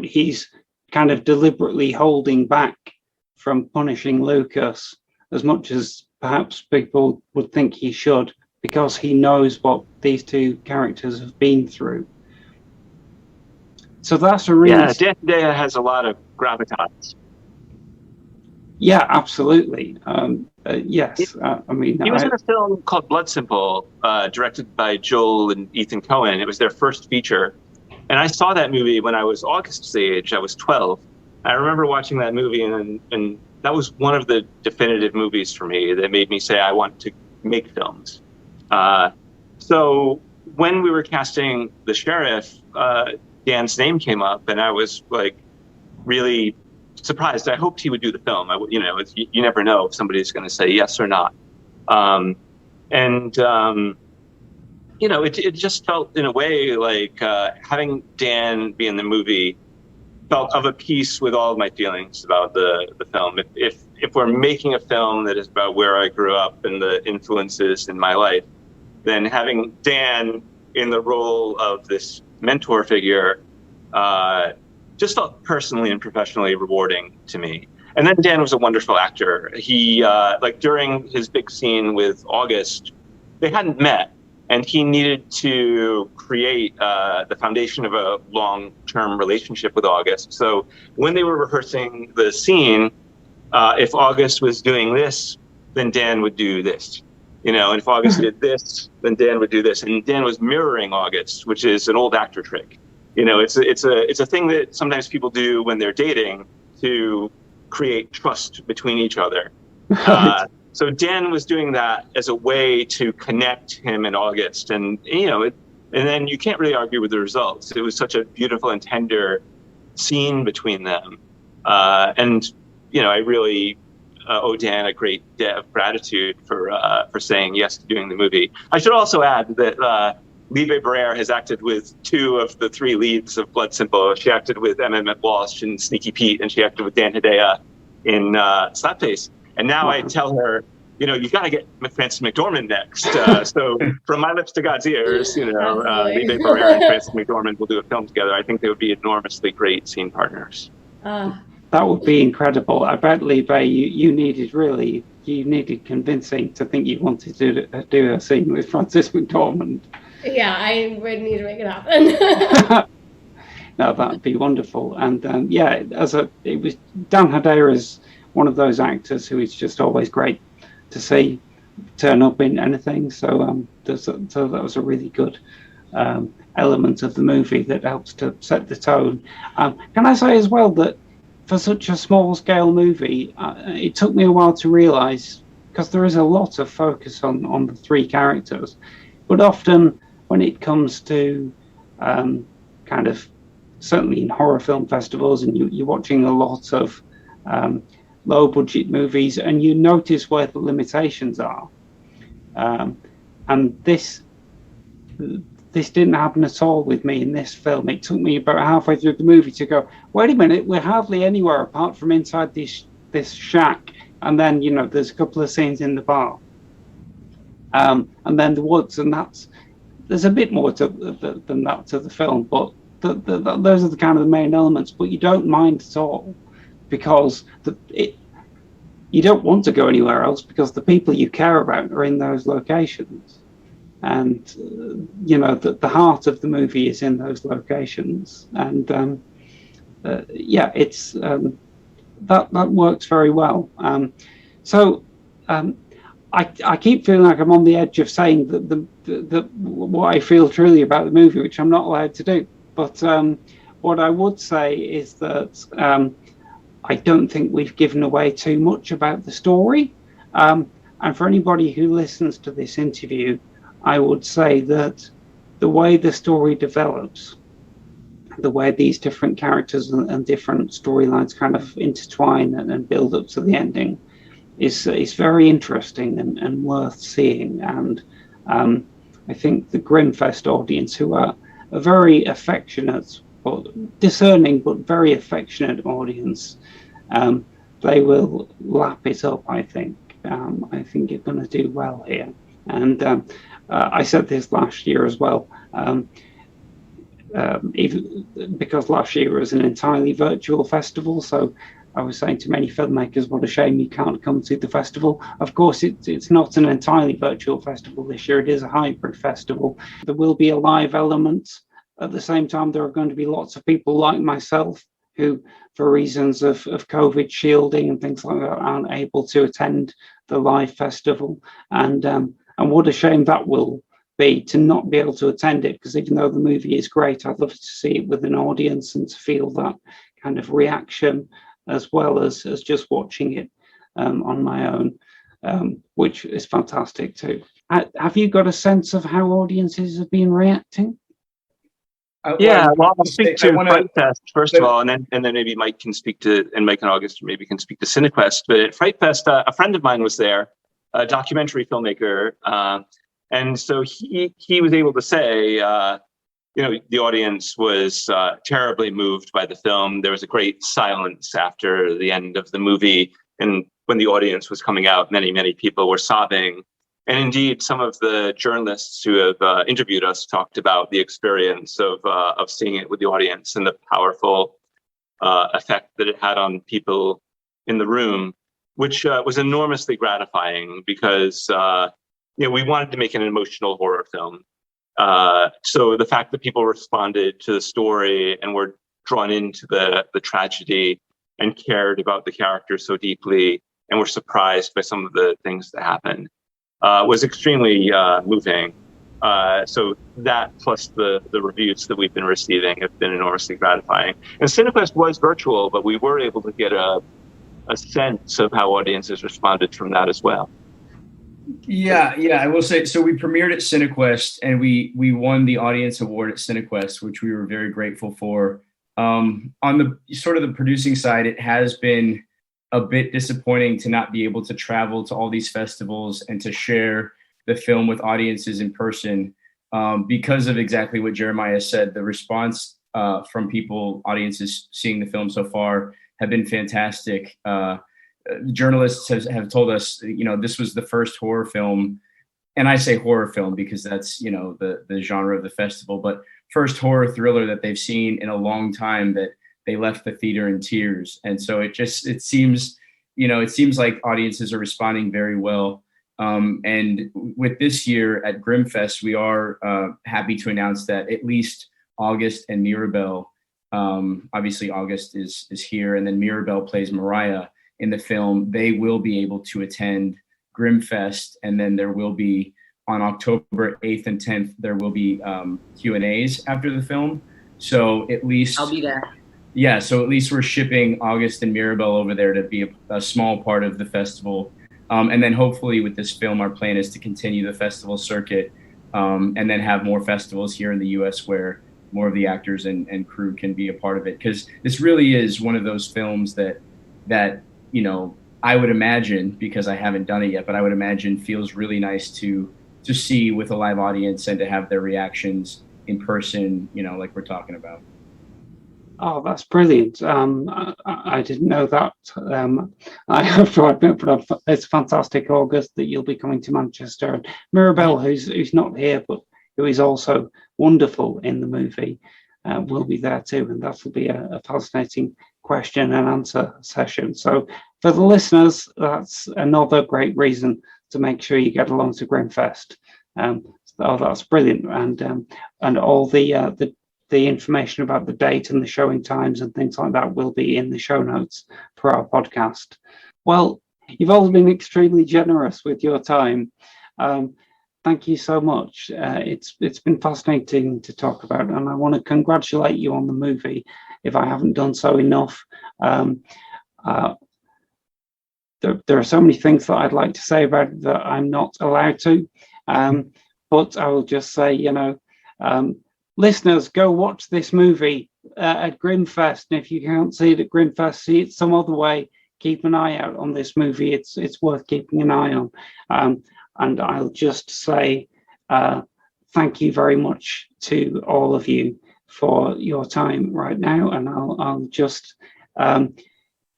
he's kind of deliberately holding back from punishing Lucas as much as perhaps people would think he should, because he knows what these two characters have been through. So that's a really... Yeah, Dan Hidaya has a lot of gravitas. Yeah, absolutely. Yes. He was in a film called Blood Simple, directed by Joel and Ethan Cohen. It was their first feature. And I saw that movie when I was August's age. I was 12. I remember watching that movie, and that was one of the definitive movies for me that made me say I want to make films. So when we were casting the sheriff, Dan's name came up, and I was like really surprised. I hoped he would do the film. You never know if somebody's going to say yes or not. It just felt in a way like having Dan be in the movie felt of a piece with all of my feelings about the film. If we're making a film that is about where I grew up and the influences in my life, then having Dan in the role of this mentor figure just felt personally and professionally rewarding to me. And then Dan was a wonderful actor. He, during his big scene with August, they hadn't met, and he needed to create the foundation of a long-term relationship with August. So when they were rehearsing the scene, if August was doing this, then Dan would do this. And if August did this, then Dan would do this. And Dan was mirroring August, which is an old actor trick. It's a thing that sometimes people do when they're dating to create trust between each other. So Dan was doing that as a way to connect him and August, and and then you can't really argue with the results. It was such a beautiful and tender scene between them, and I really owe Dan a great debt of gratitude for saying yes to doing the movie. I should also add that Libe Barrere has acted with 2 of the 3 leads of Blood Simple. She acted with Emmett Walsh in Sneaky Pete, and she acted with Dan Hidaya in Slapface. And now I tell her, you got to get Frances McDormand next. So from my lips to God's ears, Libe Barrere and Frances McDormand will do a film together. I think they would be enormously great scene partners. That would be incredible. I bet, Libe, you needed convincing to think you wanted to do a scene with Frances McDormand. Yeah, I would need to make it happen. No, that'd be wonderful. And Dan Hidaya is one of those actors who is just always great to see turn up in anything. So that was a really good element of the movie that helps to set the tone. Can I say as well that for such a small scale movie, it took me a while to realize, because there is a lot of focus on the 3 characters, but often when it comes to kind of, certainly in horror film festivals, and you're watching a lot of low budget movies, and you notice where the limitations are. And this didn't happen at all with me in this film. It took me about halfway through the movie to go, wait a minute, we're hardly anywhere apart from inside this shack, and then there's a couple of scenes in the bar, and then the woods, and there's a bit more than that to the film, but those are the kind of the main elements. But you don't mind at all, because you don't want to go anywhere else, because the people you care about are in those locations. And the heart of the movie is in those locations, and it's that works very well. I keep feeling like I'm on the edge of saying that what I feel truly about the movie, which I'm not allowed to do. But what I would say is that I don't think we've given away too much about the story. And for anybody who listens to this interview, I would say that the way the story develops, the way these different characters and different storylines kind of intertwine and build up to the ending is very interesting and worth seeing. And I think the Grimmfest audience, who are a very affectionate, but discerning, but very affectionate audience, they will lap it up, I think. I think you're going to do well here. And I said this last year as well, even because last year was an entirely virtual festival. So I was saying to many filmmakers, what a shame you can't come to the festival. Of course, it's not an entirely virtual festival this year. It is a hybrid festival. There will be a live element. At the same time, there are going to be lots of people like myself who, for reasons of COVID shielding and things like that, aren't able to attend the live festival. And what a shame that will be, to not be able to attend it, because even though the movie is great, I'd love to see it with an audience and to feel that kind of reaction, as well as just watching it on my own, which is fantastic too. Have you got a sense of how audiences have been reacting? I'll speak to Fright Fest first of all, and then maybe Mike can speak to, and Mike and August maybe can speak to Cinequest. But at Fright Fest, a friend of mine was there, a documentary filmmaker, and so he was able to say, the audience was terribly moved by the film. There was a great silence after the end of the movie, and when the audience was coming out, many people were sobbing. And indeed, some of the journalists who have interviewed us talked about the experience of seeing it with the audience and the powerful effect that it had on people in the room, which was enormously gratifying, because we wanted to make an emotional horror film. So the fact that people responded to the story and were drawn into the tragedy and cared about the characters so deeply and were surprised by some of the things that happened was extremely moving. So that, plus the reviews that we've been receiving, have been enormously gratifying. And Cinequest was virtual, but we were able to get a sense of how audiences responded from that as well. Yeah, I will say, so we premiered at Cinequest, and we won the audience award at Cinequest, which we were very grateful for. On the sort of the producing side, it has been a bit disappointing to not be able to travel to all these festivals and to share the film with audiences in person, because of exactly what Jeremiah said. The response from people, audiences seeing the film so far, have been fantastic. Journalists have told us, this was the first horror film, and I say horror film because that's, the genre of the festival, but first horror thriller that they've seen in a long time, that they left the theater in tears. And so it seems like audiences are responding very well. And with this year at Grimmfest, we are happy to announce that at least August and Mirabelle, obviously August is here, and then Mirabelle plays Mariah in the film. They will be able to attend Grimmfest, and then there will be, on October 8th and 10th, there will be Q&As after the film. So at least I'll be there. Yeah, so at least we're shipping August and Mirabelle over there to be a small part of the festival. And then hopefully with this film, our plan is to continue the festival circuit, and then have more festivals here in the US where more of the actors and crew can be a part of it. Because this really is one of those films that I would imagine, because I haven't done it yet, but I would imagine feels really nice to to see with a live audience and to have their reactions in person, like we're talking about. Oh, that's brilliant. I didn't know that. I have to admit, but it's fantastic, August, that you'll be coming to Manchester. And Mirabelle, who's not here, but who is also wonderful in the movie, will be there too. And that will be a fascinating question and answer session. So for the listeners, that's another great reason to make sure you get along to Grimmfest. That's brilliant. And all the information about the date and the showing times and things like that will be in the show notes for our podcast. Well, you've all been extremely generous with your time. Thank you so much. It's been fascinating to talk about, and I want to congratulate you on the movie, if I haven't done so enough. There are so many things that I'd like to say about it that I'm not allowed to, but I will just say, listeners, go watch this movie at Grimmfest, and if you can't see it at Grimmfest, see it some other way. Keep an eye out on this movie. It's worth keeping an eye on. And I'll just say thank you very much to all of you for your time right now. And I'll just,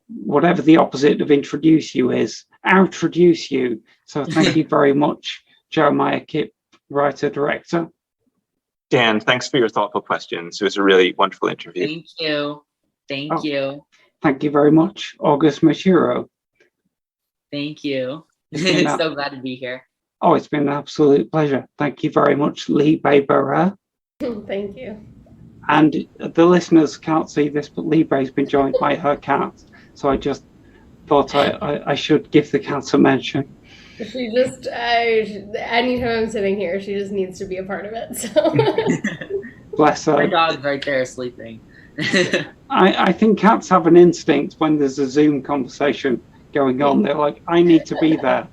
whatever the opposite of introduce you is, outroduce you. So thank you very much, Jeremiah Kipp, writer-director. Dan, thanks for your thoughtful questions. It was a really wonderful interview. Thank you. Thank you. Thank you very much, August Machiro. Thank you. So glad to be here. Oh, it's been an absolute pleasure. Thank you very much, Lee Baybera. Thank you. And the listeners can't see this, but Lee Bay's been joined by her cat. So I just thought I should give the cat a mention. She just, anytime I'm sitting here, she just needs to be a part of it. So. Bless her. My dog's right there sleeping. I think cats have an instinct when there's a Zoom conversation going on. They're like, I need to be there.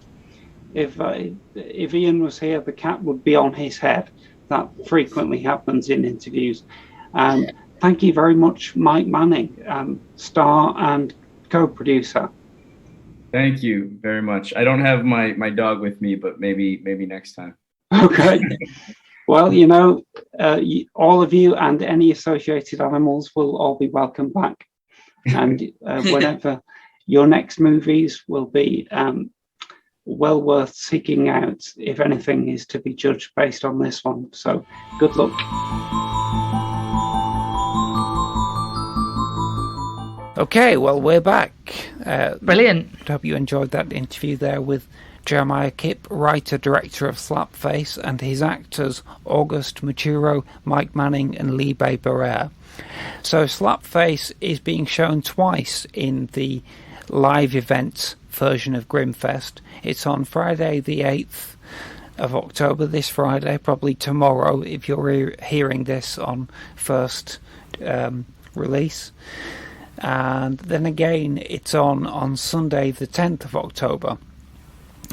If Ian was here, the cat would be on his head. That frequently happens in interviews. Thank you very much, Mike Manning, star and co-producer. Thank you very much. I don't have my dog with me, but maybe next time. Okay. Well, all of you and any associated animals will all be welcome back. And whenever your next movies will be well worth seeking out, if anything is to be judged based on this one. So good luck. Okay, well, we're back. Brilliant. I hope you enjoyed that interview there with Jeremiah Kipp, writer-director of Slapface, and his actors August Machiro, Mike Manning, and Lee Baybera. So Slapface is being shown twice in the live event version of Grimmfest. It's on Friday the 8th of October, this Friday, probably tomorrow if you're hearing this on first release. And then again it's on Sunday the 10th of October.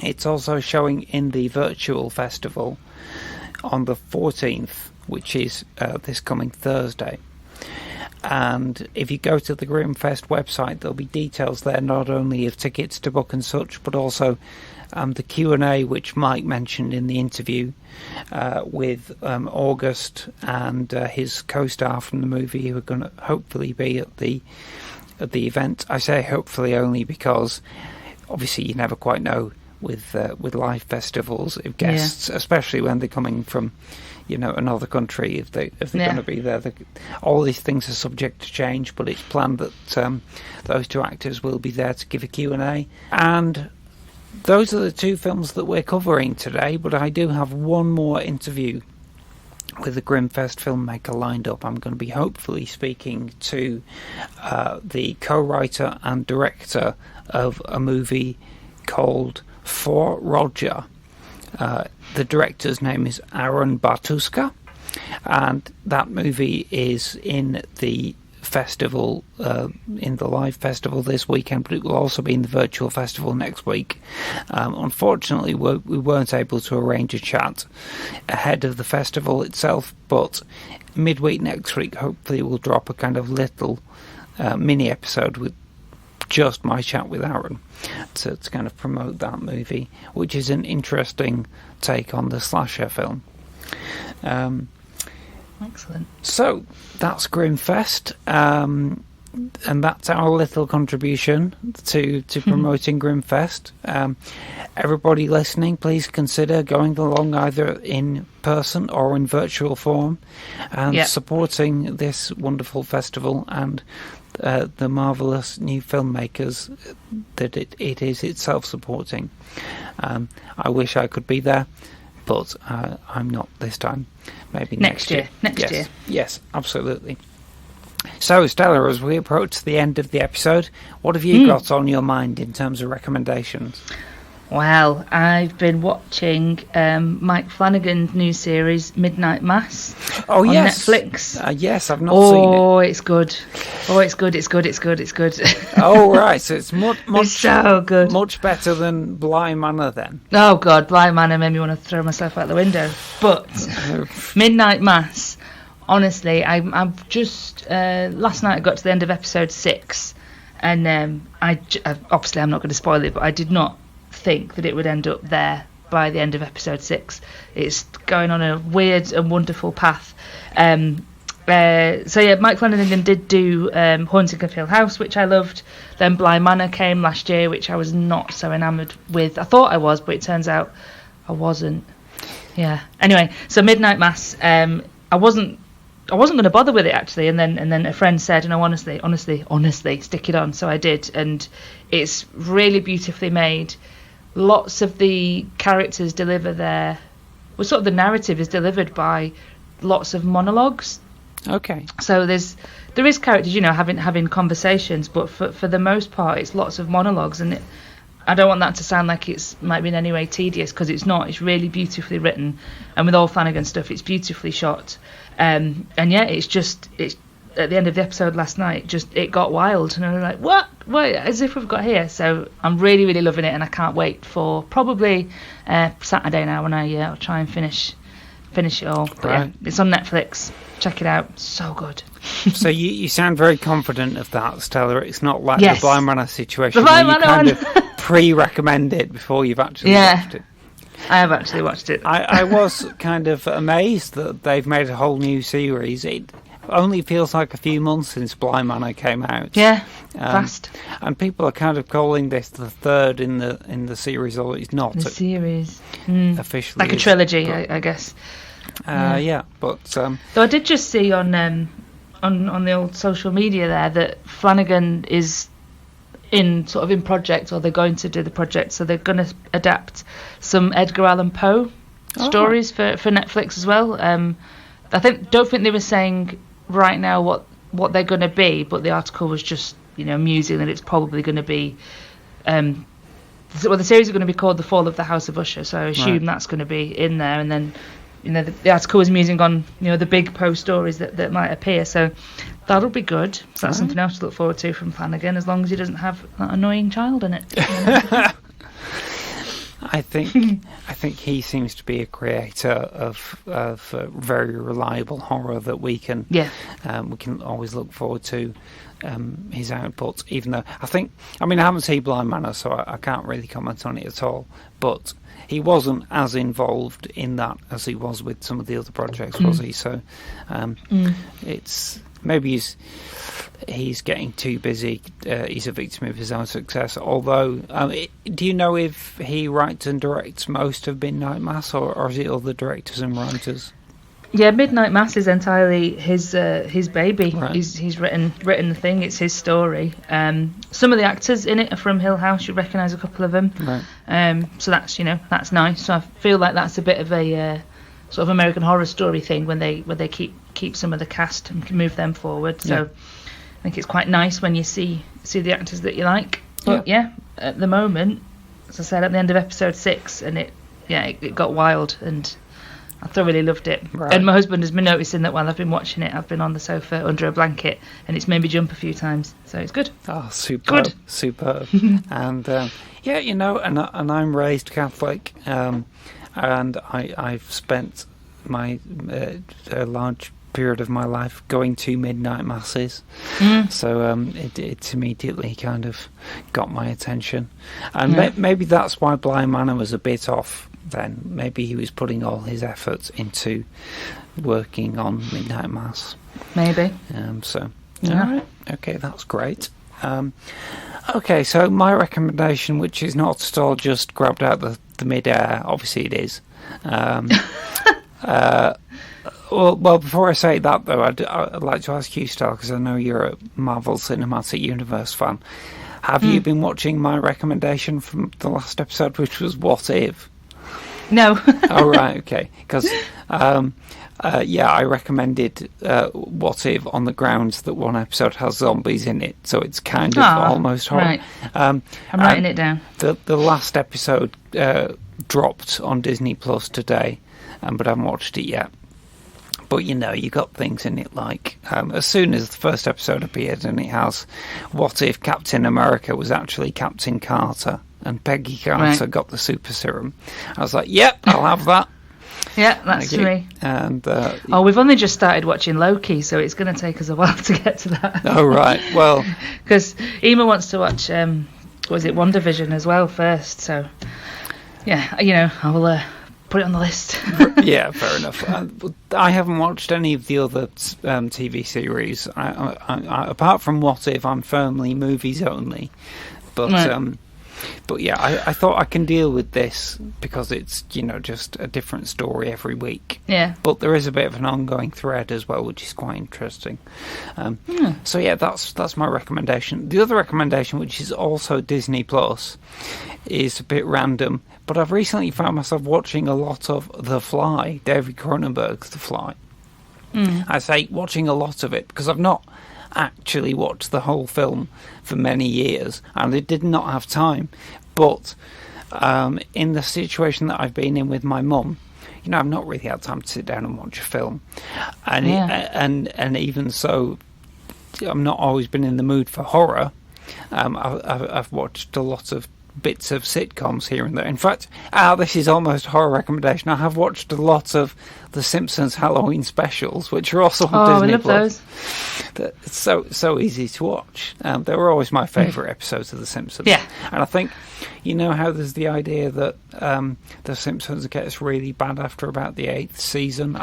It's also showing in the virtual festival on the 14th, which is this coming Thursday. And if you go to the Grimmfest website, there'll be details there not only of tickets to book and such, but also the Q&A which Mike mentioned in the interview with August and his co-star from the movie, who are going to hopefully be at the event. I say hopefully only because obviously you never quite know with live festivals if guests, especially when they're coming from another country, if they're going to be there. All these things are subject to change, but it's planned that those two actors will be there to give a Q&A. And those are the two films that we're covering today, but I do have one more interview with the Grimmfest filmmaker lined up. I'm going to be hopefully speaking to the co-writer and director of a movie called For Roger. The director's name is Aaron Bartuska, and that movie is in the festival, in the live festival this weekend, but it will also be in the virtual festival next week. Unfortunately, we weren't able to arrange a chat ahead of the festival itself, but midweek next week, hopefully we'll drop a kind of little mini episode with just my chat with Aaron to kind of promote that movie, which is an interesting take on the slasher film. Excellent. So that's Grimmfest, and that's our little contribution to promoting Grimmfest. Everybody listening, please consider going along either in person or in virtual form and supporting this wonderful festival and the marvellous new filmmakers that it is itself supporting. I wish I could be there, but I'm not this time. Maybe next year. Next year. Yes, absolutely. So, Stella, as we approach the end of the episode, what have you got on your mind in terms of recommendations? Well, I've been watching Mike Flanagan's new series, Midnight Mass, on Netflix. Yes, I've not seen it. Oh, it's good. It's good. Oh, right, so it's much so good. Much better than Bly Manor, then. Oh, God, Bly Manor made me want to throw myself out the window. But Midnight Mass, honestly, I've just... last night I got to the end of episode 6, and obviously I'm not going to spoil it, but I did not think that it would end up there by the end of episode 6. It's going on a weird and wonderful path. Mike Flanagan did do Haunting of Hill House, which I loved. Then Bly Manor came last year, which I was not so enamoured with. I thought I was, but it turns out I wasn't. Yeah. Anyway, so Midnight Mass. I wasn't going to bother with it actually, and then a friend said, "No, honestly, stick it on." So I did, and it's really beautifully made. Lots of the characters deliver the narrative is delivered by lots of monologues. Okay. So there is characters, having conversations, but for the most part, it's lots of monologues, and I don't want that to sound like might be in any way tedious, because it's not. It's really beautifully written, and with all Flanagan stuff, it's beautifully shot. And it's at the end of the episode last night, it got wild, and I was like, what? Wait, as if we've got here. So I'm really, really loving it, and I can't wait for probably Saturday now when I'll try and finish it all. But right. It's on Netflix. Check it out. So good. So you sound very confident of that, Stella. It's not like the Bly Manor situation where you kind of pre-recommend it before you've actually watched it. I have actually watched it. I was kind of amazed that they've made a whole new series. It only feels like a few months since Bly Manor came out. Yeah, fast. And people are kind of calling this the third in the series, although it's not. The series. Officially. Like a trilogy, I guess. But... Though I did just see on the old social media there that Flanagan is in project, or they're going to do the project, so they're going to adapt some Edgar Allan Poe stories for Netflix as well. I don't think they were saying right now what they're going to be, but the article was just musing that it's probably going to be the series is going to be called The Fall of the House of Usher, so I assume that's going to be in there. And then the article was musing on the big Poe stories that might appear, so that'll be good. So that's something else to look forward to from Flanagan, as long as he doesn't have that annoying child in it. I think he seems to be a creator of very reliable horror that we can always look forward to his output. Even though I haven't seen Bly Manor, so I can't really comment on it at all. But he wasn't as involved in that as he was with some of the other projects, was he? So it's maybe he's getting too busy. He's a victim of his own success. Although, do you know if he writes and directs most of Midnight Mass, or is it other directors and writers? Yeah, Midnight Mass is entirely his baby. Right. He's written the thing. It's his story. Some of the actors in it are from Hill House. You recognise a couple of them. Right. So that's nice. So I feel like that's a bit of a sort of American Horror Story thing when they keep some of the cast and can move them forward. So I think it's quite nice when you see the actors that you like. But at the moment, as I said, at the end of episode 6, and it got wild, and I thoroughly loved it. Right. And my husband has been noticing that while I've been watching it, I've been on the sofa under a blanket, and it's made me jump a few times. So it's good. Oh, superb. Good. Superb. And and I'm raised Catholic, and I've spent my a large period of my life going to midnight masses, so it immediately kind of got my attention, and maybe that's why Blind Manor was a bit off then. Maybe he was putting all his efforts into working on midnight mass. Maybe. All right, okay, that's great. Okay, so my recommendation, which is not at all just grabbed out the mid-air, obviously it is. Well, before I say that, though, I'd like to ask you, Stella, because I know you're a Marvel Cinematic Universe fan. Have you been watching my recommendation from the last episode, which was What If? No. Oh, right, okay. Because, I recommended What If on the grounds that one episode has zombies in it, so it's kind of almost horror. Right. I'm writing it down. The last episode dropped on Disney Plus today, but I haven't watched it yet. But, you got things in it like, as soon as the first episode appeared, and it has, what if Captain America was actually Captain Carter, and Peggy Carter got the super serum? I was like, yep, I'll have that. Yeah, that's me. And we've only just started watching Loki, so it's going to take us a while to get to that. Oh, right, well... Because Ema wants to watch, WandaVision as well first, so, yeah, I will... put it on the list. Yeah, fair enough. I haven't watched any of the other TV series. I, apart from What If, I'm firmly movies only. But yeah, I thought I can deal with this because it's just a different story every week. Yeah. But there is a bit of an ongoing thread as well, which is quite interesting. So yeah, that's my recommendation. The other recommendation, which is also Disney Plus, is a bit random. But I've recently found myself watching a lot of The Fly, David Cronenberg's The Fly. I say watching a lot of it because I've not actually watched the whole film for many years, and I did not have time. But in the situation that I've been in with my mum, I've not really had time to sit down and watch a film, and and even so, I've not always been in the mood for horror. I've watched a lot of bits of sitcoms here and there. In fact, this is almost a horror recommendation. I have watched a lot of the Simpsons Halloween specials, which are also on Disney Plus. It's so easy to watch. They were always my favourite episodes of the Simpsons. Yeah, and I think how there's the idea that the Simpsons gets really bad after about the 8th season.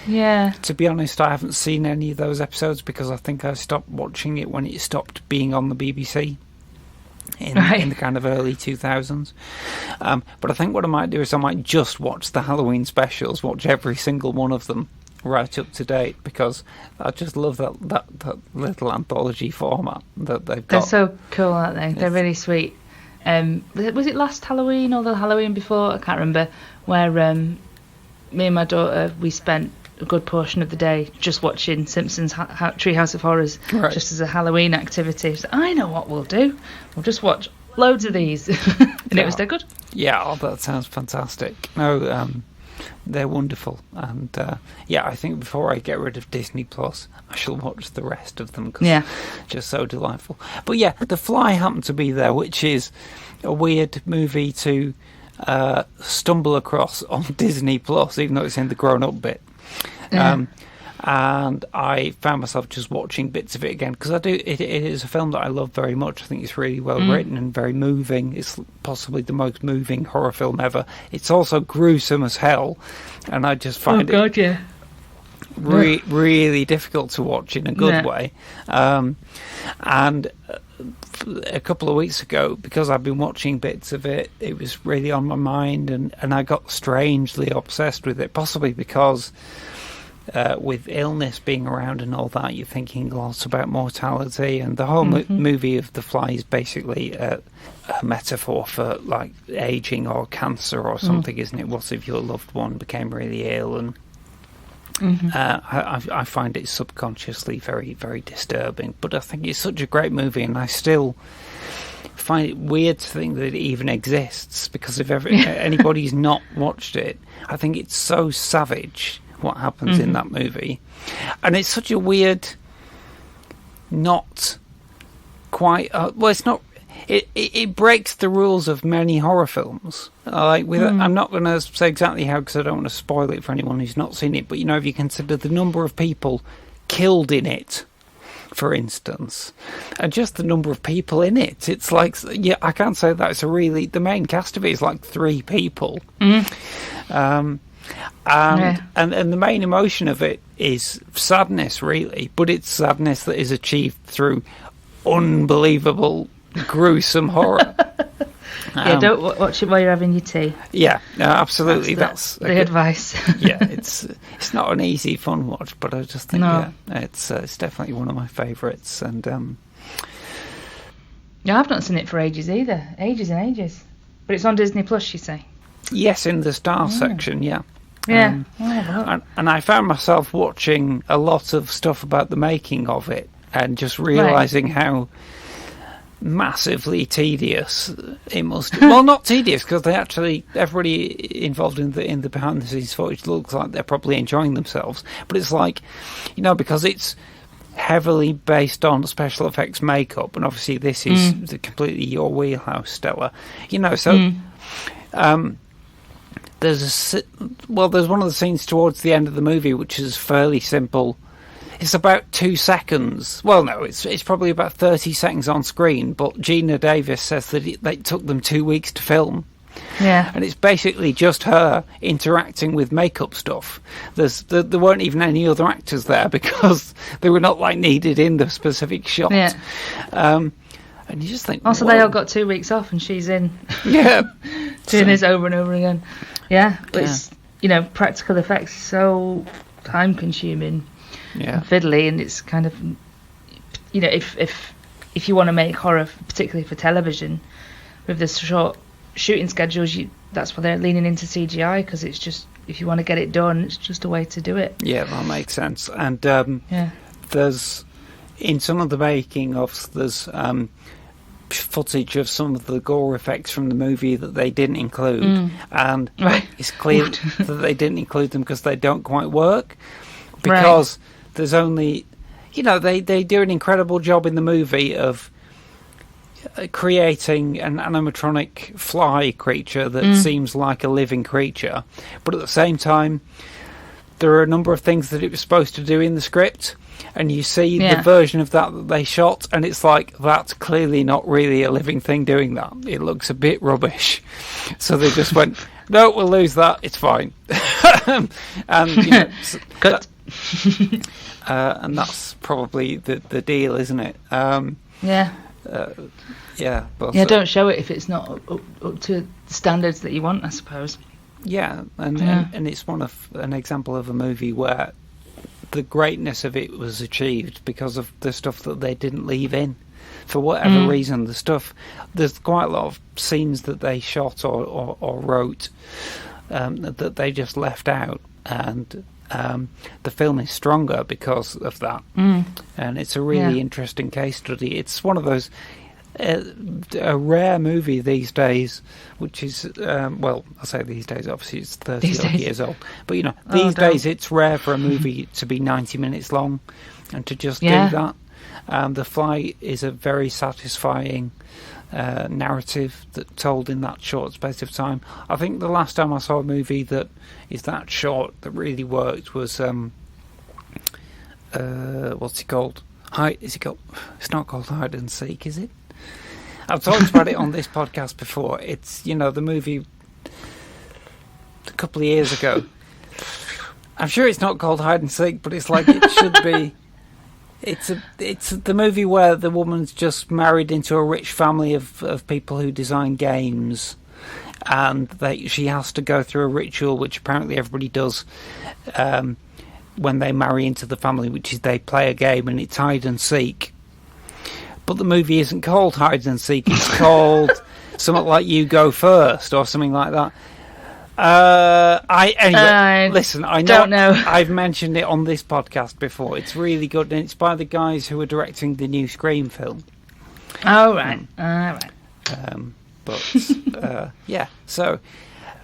To be honest, I haven't seen any of those episodes because I think I stopped watching it when it stopped being on the BBC. In the kind of early 2000s. But I think what I might do is I might just watch the Halloween specials, watch every single one of them right up to date, because I just love that little anthology format that they've got. They're so cool, aren't they? They're really sweet. Was it last Halloween or the Halloween before? I can't remember. Where me and my daughter, we spent a good portion of the day just watching Simpsons Treehouse of Horrors, just as a Halloween activity. So I know what we'll do. We'll just watch loads of these. And it was dead good. Yeah, that sounds fantastic. No, they're wonderful. And I think before I get rid of Disney Plus, I shall watch the rest of them because just so delightful. But yeah, The Fly happened to be there, which is a weird movie to stumble across on Disney Plus, even though it's in the grown-up bit. And I found myself just watching bits of it again because it is a film that I love very much. I think it's really well written and very moving. It's possibly the most moving horror film ever. It's also gruesome as hell, and I just find it really difficult to watch in a good way. And a couple of weeks ago, because I've been watching bits of it, it was really on my mind, and I got strangely obsessed with it, possibly because with illness being around and all that, you're thinking a lot about mortality, and the whole movie of The Fly is basically a metaphor for like aging or cancer or something, isn't it? What if your loved one became really ill? And I find it subconsciously very, very disturbing, but I think it's such a great movie, and I still find it weird to think that it even exists, because if anybody's not watched it, I think it's so savage what happens in that movie, and it's such a weird, not quite it's not, it breaks the rules of many horror films. I'm not going to say exactly how because I don't want to spoil it for anyone who's not seen it. But if you consider the number of people killed in it, for instance, and just the number of people in it, it's like I can't say that it's the main cast of it is like 3 people, and the main emotion of it is sadness, really, but it's sadness that is achieved through unbelievable, gruesome horror. Don't watch it while you're having your tea. Yeah, no, absolutely. That's the advice. Yeah, it's not an easy, fun watch, but I just think it's definitely one of my favourites. And I've not seen it for ages either, ages and ages. But it's on Disney Plus, you say? Yes, in the Star section. Yeah. Yeah. And I found myself watching a lot of stuff about the making of it, and just realising how massively tedious it must. Well, not tedious because everybody involved in the behind the scenes footage looks like they're probably enjoying themselves. But it's like, because it's heavily based on special effects makeup, and obviously this is completely your wheelhouse, Stella. There's one of the scenes towards the end of the movie which is fairly simple. It's about 2 seconds. Well, no, it's probably about 30 seconds on screen, but Gina Davis says that it took them 2 weeks to film. Yeah. And it's basically just her interacting with makeup stuff. There weren't even any other actors there because they were not needed in the specific shot. Yeah. And you just think... Also, they all got 2 weeks off and she's in. Yeah. Doing this over and over again. Yeah, but it's, practical effects so time-consuming. Yeah. Fiddly, and it's kind of, if you want to make horror, particularly for television, with the short shooting schedules, that's why they're leaning into CGI, because it's just, if you want to get it done, it's just a way to do it. Yeah, that makes sense. And there's, in some of the making of, there's footage of some of the gore effects from the movie that they didn't include, and it's clear that they didn't include them because they don't quite work, because there's only, they do an incredible job in the movie of creating an animatronic fly creature that seems like a living creature, but at the same time there are a number of things that it was supposed to do in the script, and you see the version of that they shot, and it's like, that's clearly not really a living thing doing that. It looks a bit rubbish. So they just went, no, we'll lose that, it's fine. And and that's probably the deal, isn't it? Don't show it if it's not up to standards that you want, I suppose. Yeah, and it's an example of a movie where the greatness of it was achieved because of the stuff that they didn't leave in. For whatever reason, there's quite a lot of scenes that they shot or wrote that they just left out, and the film is stronger because of that. And it's a really interesting case study. It's one of those a rare movie these days, which is I say these days, obviously it's 30 years old, but these days it's rare for a movie to be 90 minutes long and to just do that. The Fly is a very satisfying narrative that told in that short space of time. I think the last time I saw a movie that is that short that really worked was what's it called? It's not called Hide and Seek, is it? I've talked about it on this podcast before. It's the movie a couple of years ago. I'm sure it's not called Hide and Seek, but it's like it should be. It's the movie where the woman's just married into a rich family of people who design games, and she has to go through a ritual which apparently everybody does when they marry into the family, which is they play a game, and it's hide and seek. But the movie isn't called Hide and Seek, it's called something like You Go First or something like that. Listen, I don't know. I've mentioned it on this podcast before. It's really good, and it's by the guys who are directing the new Scream film. Oh, right. All right. So,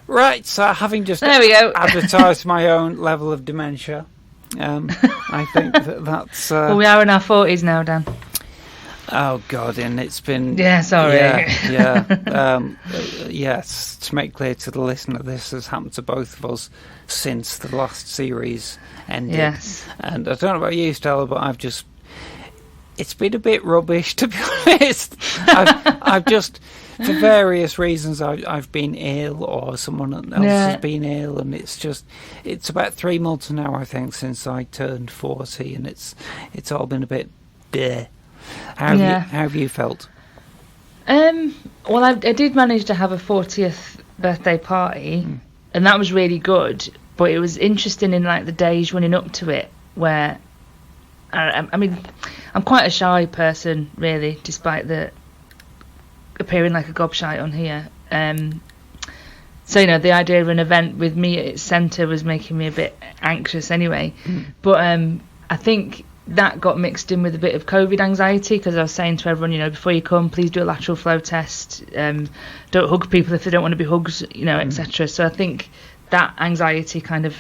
right, so having just there we go. advertised my own level of dementia, I think that's... well, we are in our 40s now, Dan. Oh God, and it's been sorry. Yes, to make clear to the listener, this has happened to both of us since the last series ended. Yes. And I don't know about you, Stella, but it's been a bit rubbish, to be honest. I've just, for various reasons, I've been ill, or someone else has been ill, and it's about 3 months now, I think, since I turned 40, and it's all been a bit bleh. How have you felt? Well, I did manage to have a 40th birthday party, and that was really good. But it was interesting in like the days running up to it, where I mean, I'm quite a shy person, really, despite the appearing like a gobshite on here. So the idea of an event with me at its centre was making me a bit anxious anyway. But I think that got mixed in with a bit of COVID anxiety, because I was saying to everyone, before you come, please do a lateral flow test. Don't hug people if they don't want to be hugged, etc. So I think that anxiety kind of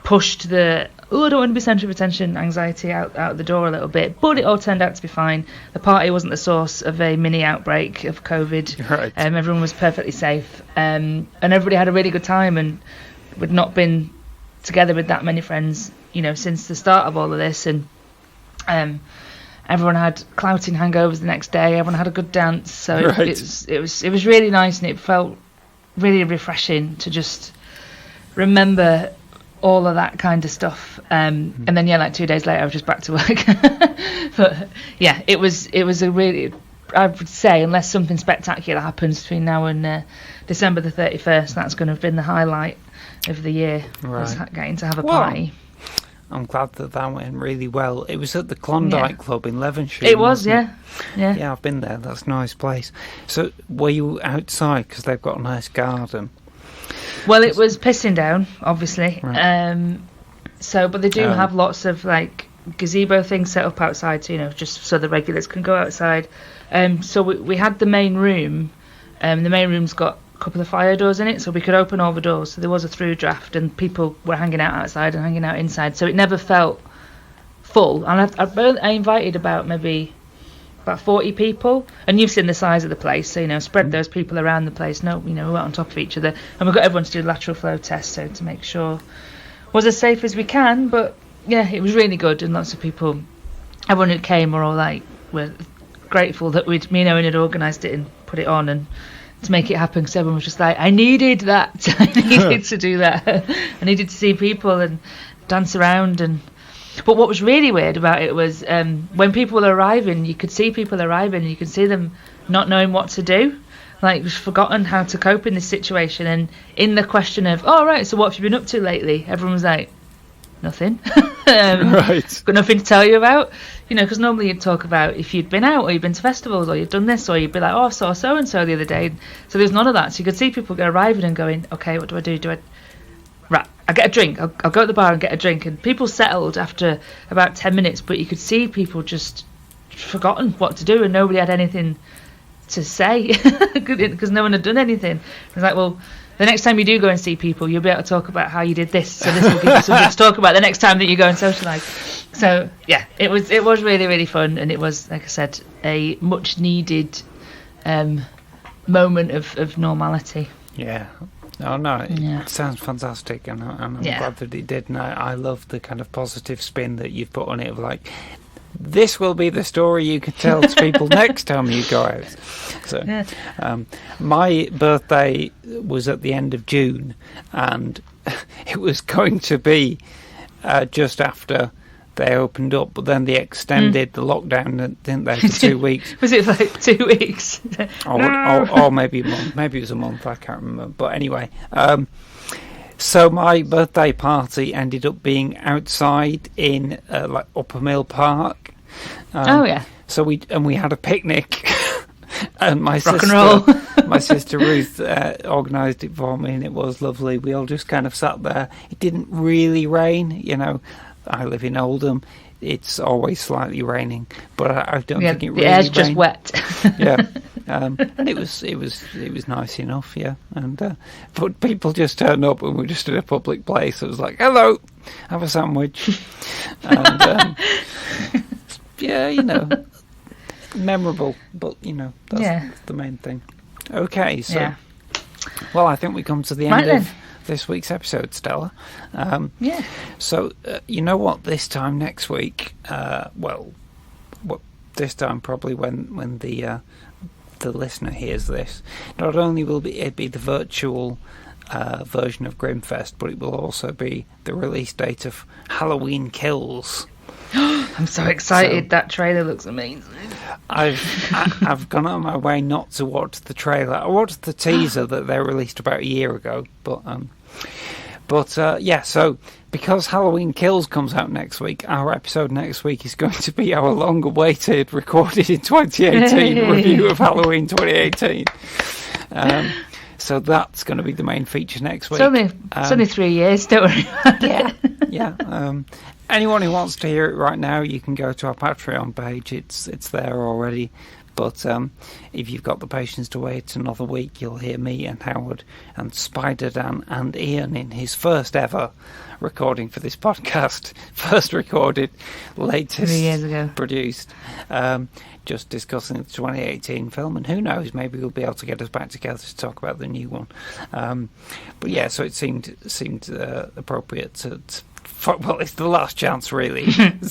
pushed the I don't want to be centre of attention anxiety out the door a little bit. But it all turned out to be fine. The party wasn't the source of a mini outbreak of COVID. Right. Everyone was perfectly safe, and everybody had a really good time, and we'd not been together with that many friends, since the start of all of this, and everyone had clouting hangovers the next day. Everyone had a good dance, so it was really nice, and it felt really refreshing to just remember all of that kind of stuff. And then like 2 days later, I was just back to work. But yeah, it was a really, I would say, unless something spectacular happens between now and December the 31st, that's going to have been the highlight of the year. Was getting to have a party. I'm glad that went really well. It was at the Klondike Club in Levenshulme. It was, yeah. Yeah, I've been there. That's a nice place. So, were you outside? Because they've got a nice garden. Well, it was pissing down, obviously. Right. But they do have lots of like gazebo things set up outside, just so the regulars can go outside. So we had the main room. The main room's got a couple of fire doors in it, so we could open all the doors. So there was a through draft, and people were hanging out outside and hanging out inside. So it never felt full. And I invited about 40 people, and you've seen the size of the place, so spread those people around the place. We weren't on top of each other, and we got everyone to do a lateral flow test, so to make sure it was as safe as we can. But yeah, it was really good, and lots of people, everyone who came were all like, we're grateful that me and Owen had organised it and put it on and to make it happen, because everyone was just like, I needed that. I needed to do that. I needed to see people and dance around. But what was really weird about it was when people were arriving, you could see people arriving, and you could see them not knowing what to do, like forgotten how to cope in this situation. And in the question of, so what have you been up to lately? Everyone was like, nothing. Got nothing to tell you about, because normally you'd talk about if you'd been out, or you'd been to festivals, or you'd done this, or you'd be like, I saw so and so the other day. So there's none of that. So you could see people arriving and going, okay, what do I do? Right, I get a drink. I'll go to the bar and get a drink. And people settled after about 10 minutes, but you could see people just forgotten what to do, and nobody had anything to say because no one had done anything. It was like, well, the next time you do go and see people, you'll be able to talk about how you did this, so this will give you something to talk about the next time that you go and socialise. So yeah, it was really, really fun, and it was, like I said, a much needed moment of normality. Yeah. Oh no, it sounds fantastic, and I'm glad that it did. And I love the kind of positive spin that you've put on it, of like, this will be the story you can tell to people next time you go out. So, my birthday was at the end of June, and it was going to be just after they opened up, but then they extended the lockdown, didn't they, for 2 weeks? Was it like 2 weeks? or maybe a month. Maybe it was a month, I can't remember. But anyway, so my birthday party ended up being outside in like Upper Mill Park. So we had a picnic, and my sister Ruth organised it for me, and it was lovely. We all just kind of sat there. It didn't really rain, I live in Oldham. It's always slightly raining, but I don't think it really the air's rained. just wet. And it was nice enough, yeah. And but people just turned up, and we were just in a public place. It was like, hello, have a sandwich, and memorable, but that's the main thing. Okay, so well, I think we come to the end of this week's episode, Stella. So you know what? This time next week, this time probably when the listener hears this, not only will it be the virtual version of Grimmfest, but it will also be the release date of Halloween Kills. I'm so excited. That trailer looks amazing. I've gone out of my way not to watch the trailer. I watched the teaser that they released about a year ago, but so because Halloween Kills comes out next week, our episode next week is going to be our long-awaited, recorded in 2018 review of Halloween 2018. So that's going to be the main feature next week. It's only 3 years, don't worry about it. Yeah. Anyone who wants to hear it right now, you can go to our Patreon page. It's there already. But if you've got the patience to wait another week, you'll hear me and Howard and Spider Dan and Ian in his first ever recording for this podcast. First recorded, latest 3 years ago. Produced. Just discussing the 2018 film, and who knows, maybe we'll be able to get us back together to talk about the new one. But yeah, so it seemed appropriate to well, it's the last chance, really. And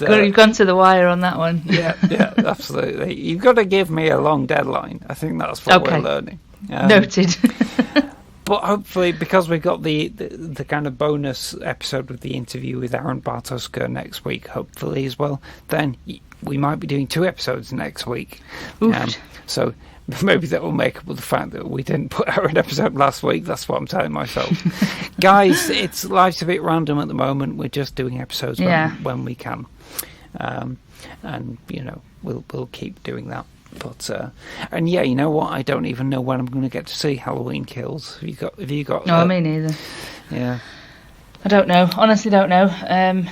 you've gone to the wire on that one. Yeah, absolutely. You've got to give me a long deadline. I think that's what we're learning. Noted. But hopefully, because we've got the kind of bonus episode with the interview with Aaron Bartoska next week, hopefully as well, then we might be doing 2 episodes next week. So maybe that will make up with the fact that we didn't put out an episode last week. That's what I'm telling myself. Guys, life's a bit random at the moment. We're just doing episodes when we can. And, we'll keep doing that. But and you know what? I don't even know when I'm going to get to see Halloween Kills. Have you got? No, me neither. Yeah. I don't know. Honestly, don't know. I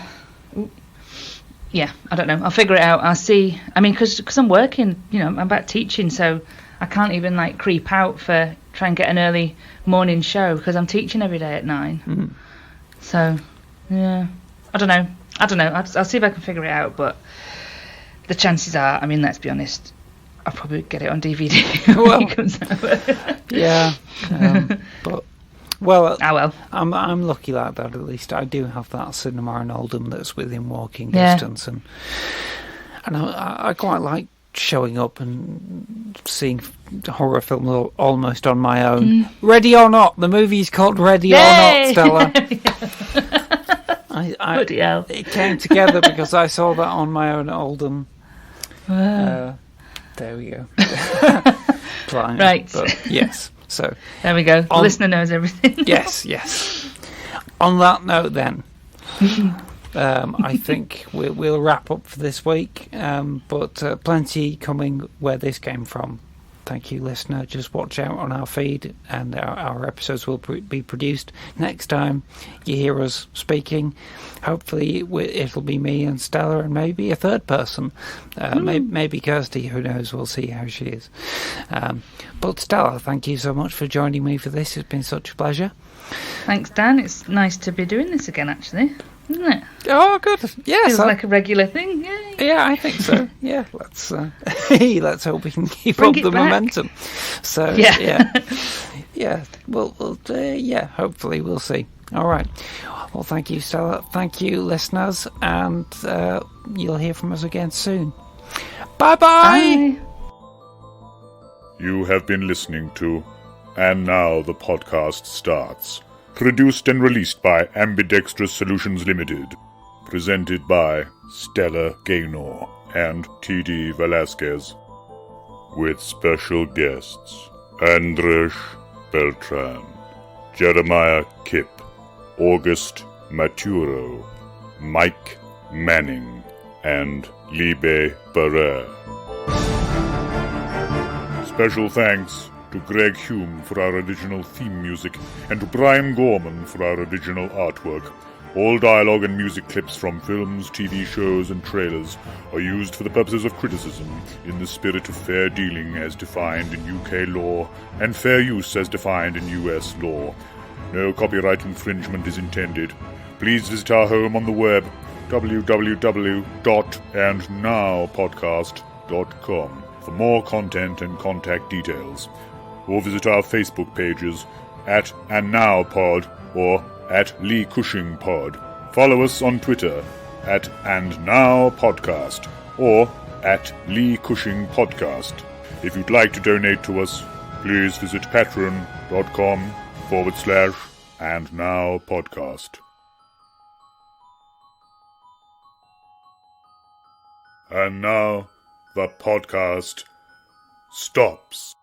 don't know. I'll figure it out. I'll see. I mean, because I'm working. I'm back teaching, so I can't even creep out for try and get an early morning show because I'm teaching every day at 9. Mm-hmm. So I don't know. I'll see if I can figure it out. But the chances are, I mean, let's be honest, I'll probably get it on DVD when it comes out. But well, well, I'm lucky like that. At least I do have that cinema in Oldham that's within walking distance, and I quite like showing up and seeing horror films almost on my own. Ready or Not, the movie's called Ready or Not, Stella. It came together because I saw that on my own at Oldham. There we go. Right. But yes. So there we go. The listener knows everything. Yes. On that note, then, I think we'll wrap up for this week. But plenty coming where this came from. Thank you, listener. Just watch out on our feed, and our episodes will be produced. Next time you hear us speaking, hopefully it'll be me and Stella and maybe a third person. Maybe Kirsty, who knows? We'll see how she is. But Stella, thank you so much for joining me for this. It's been such a pleasure. Thanks, Dan. It's nice to be doing this again, actually. Isn't it? Oh, good. Yes, feels like a regular thing. Yay. Yeah, I think so. Yeah, let's hope we can keep up the momentum. So yeah. Well, hopefully we'll see. All right. Well, thank you, Stella. Thank you, listeners, and you'll hear from us again soon. Bye-bye. Bye. You have been listening to And Now the Podcast Starts. Produced and released by Ambidextrous Solutions Limited. Presented by Stella Gaynor and T.D. Velasquez. With special guests Andres Beltran, Jeremiah Kipp, August Maturo, Mike Manning, and Libe Barrere. Special thanks to Greg Hume for our original theme music, and to Brian Gorman for our original artwork. All dialogue and music clips from films, TV shows, and trailers are used for the purposes of criticism in the spirit of fair dealing as defined in UK law, and fair use as defined in US law. No copyright infringement is intended. Please visit our home on the web, www.andnowpodcast.com for more content and contact details, or visit our Facebook pages at @AndNowPod or at Lee Cushing Pod. Follow us on Twitter at @AndNowPodcast or at Lee Cushing Podcast. If you'd like to donate to us, please visit patreon.com/AndNowPodcast. And now the podcast stops.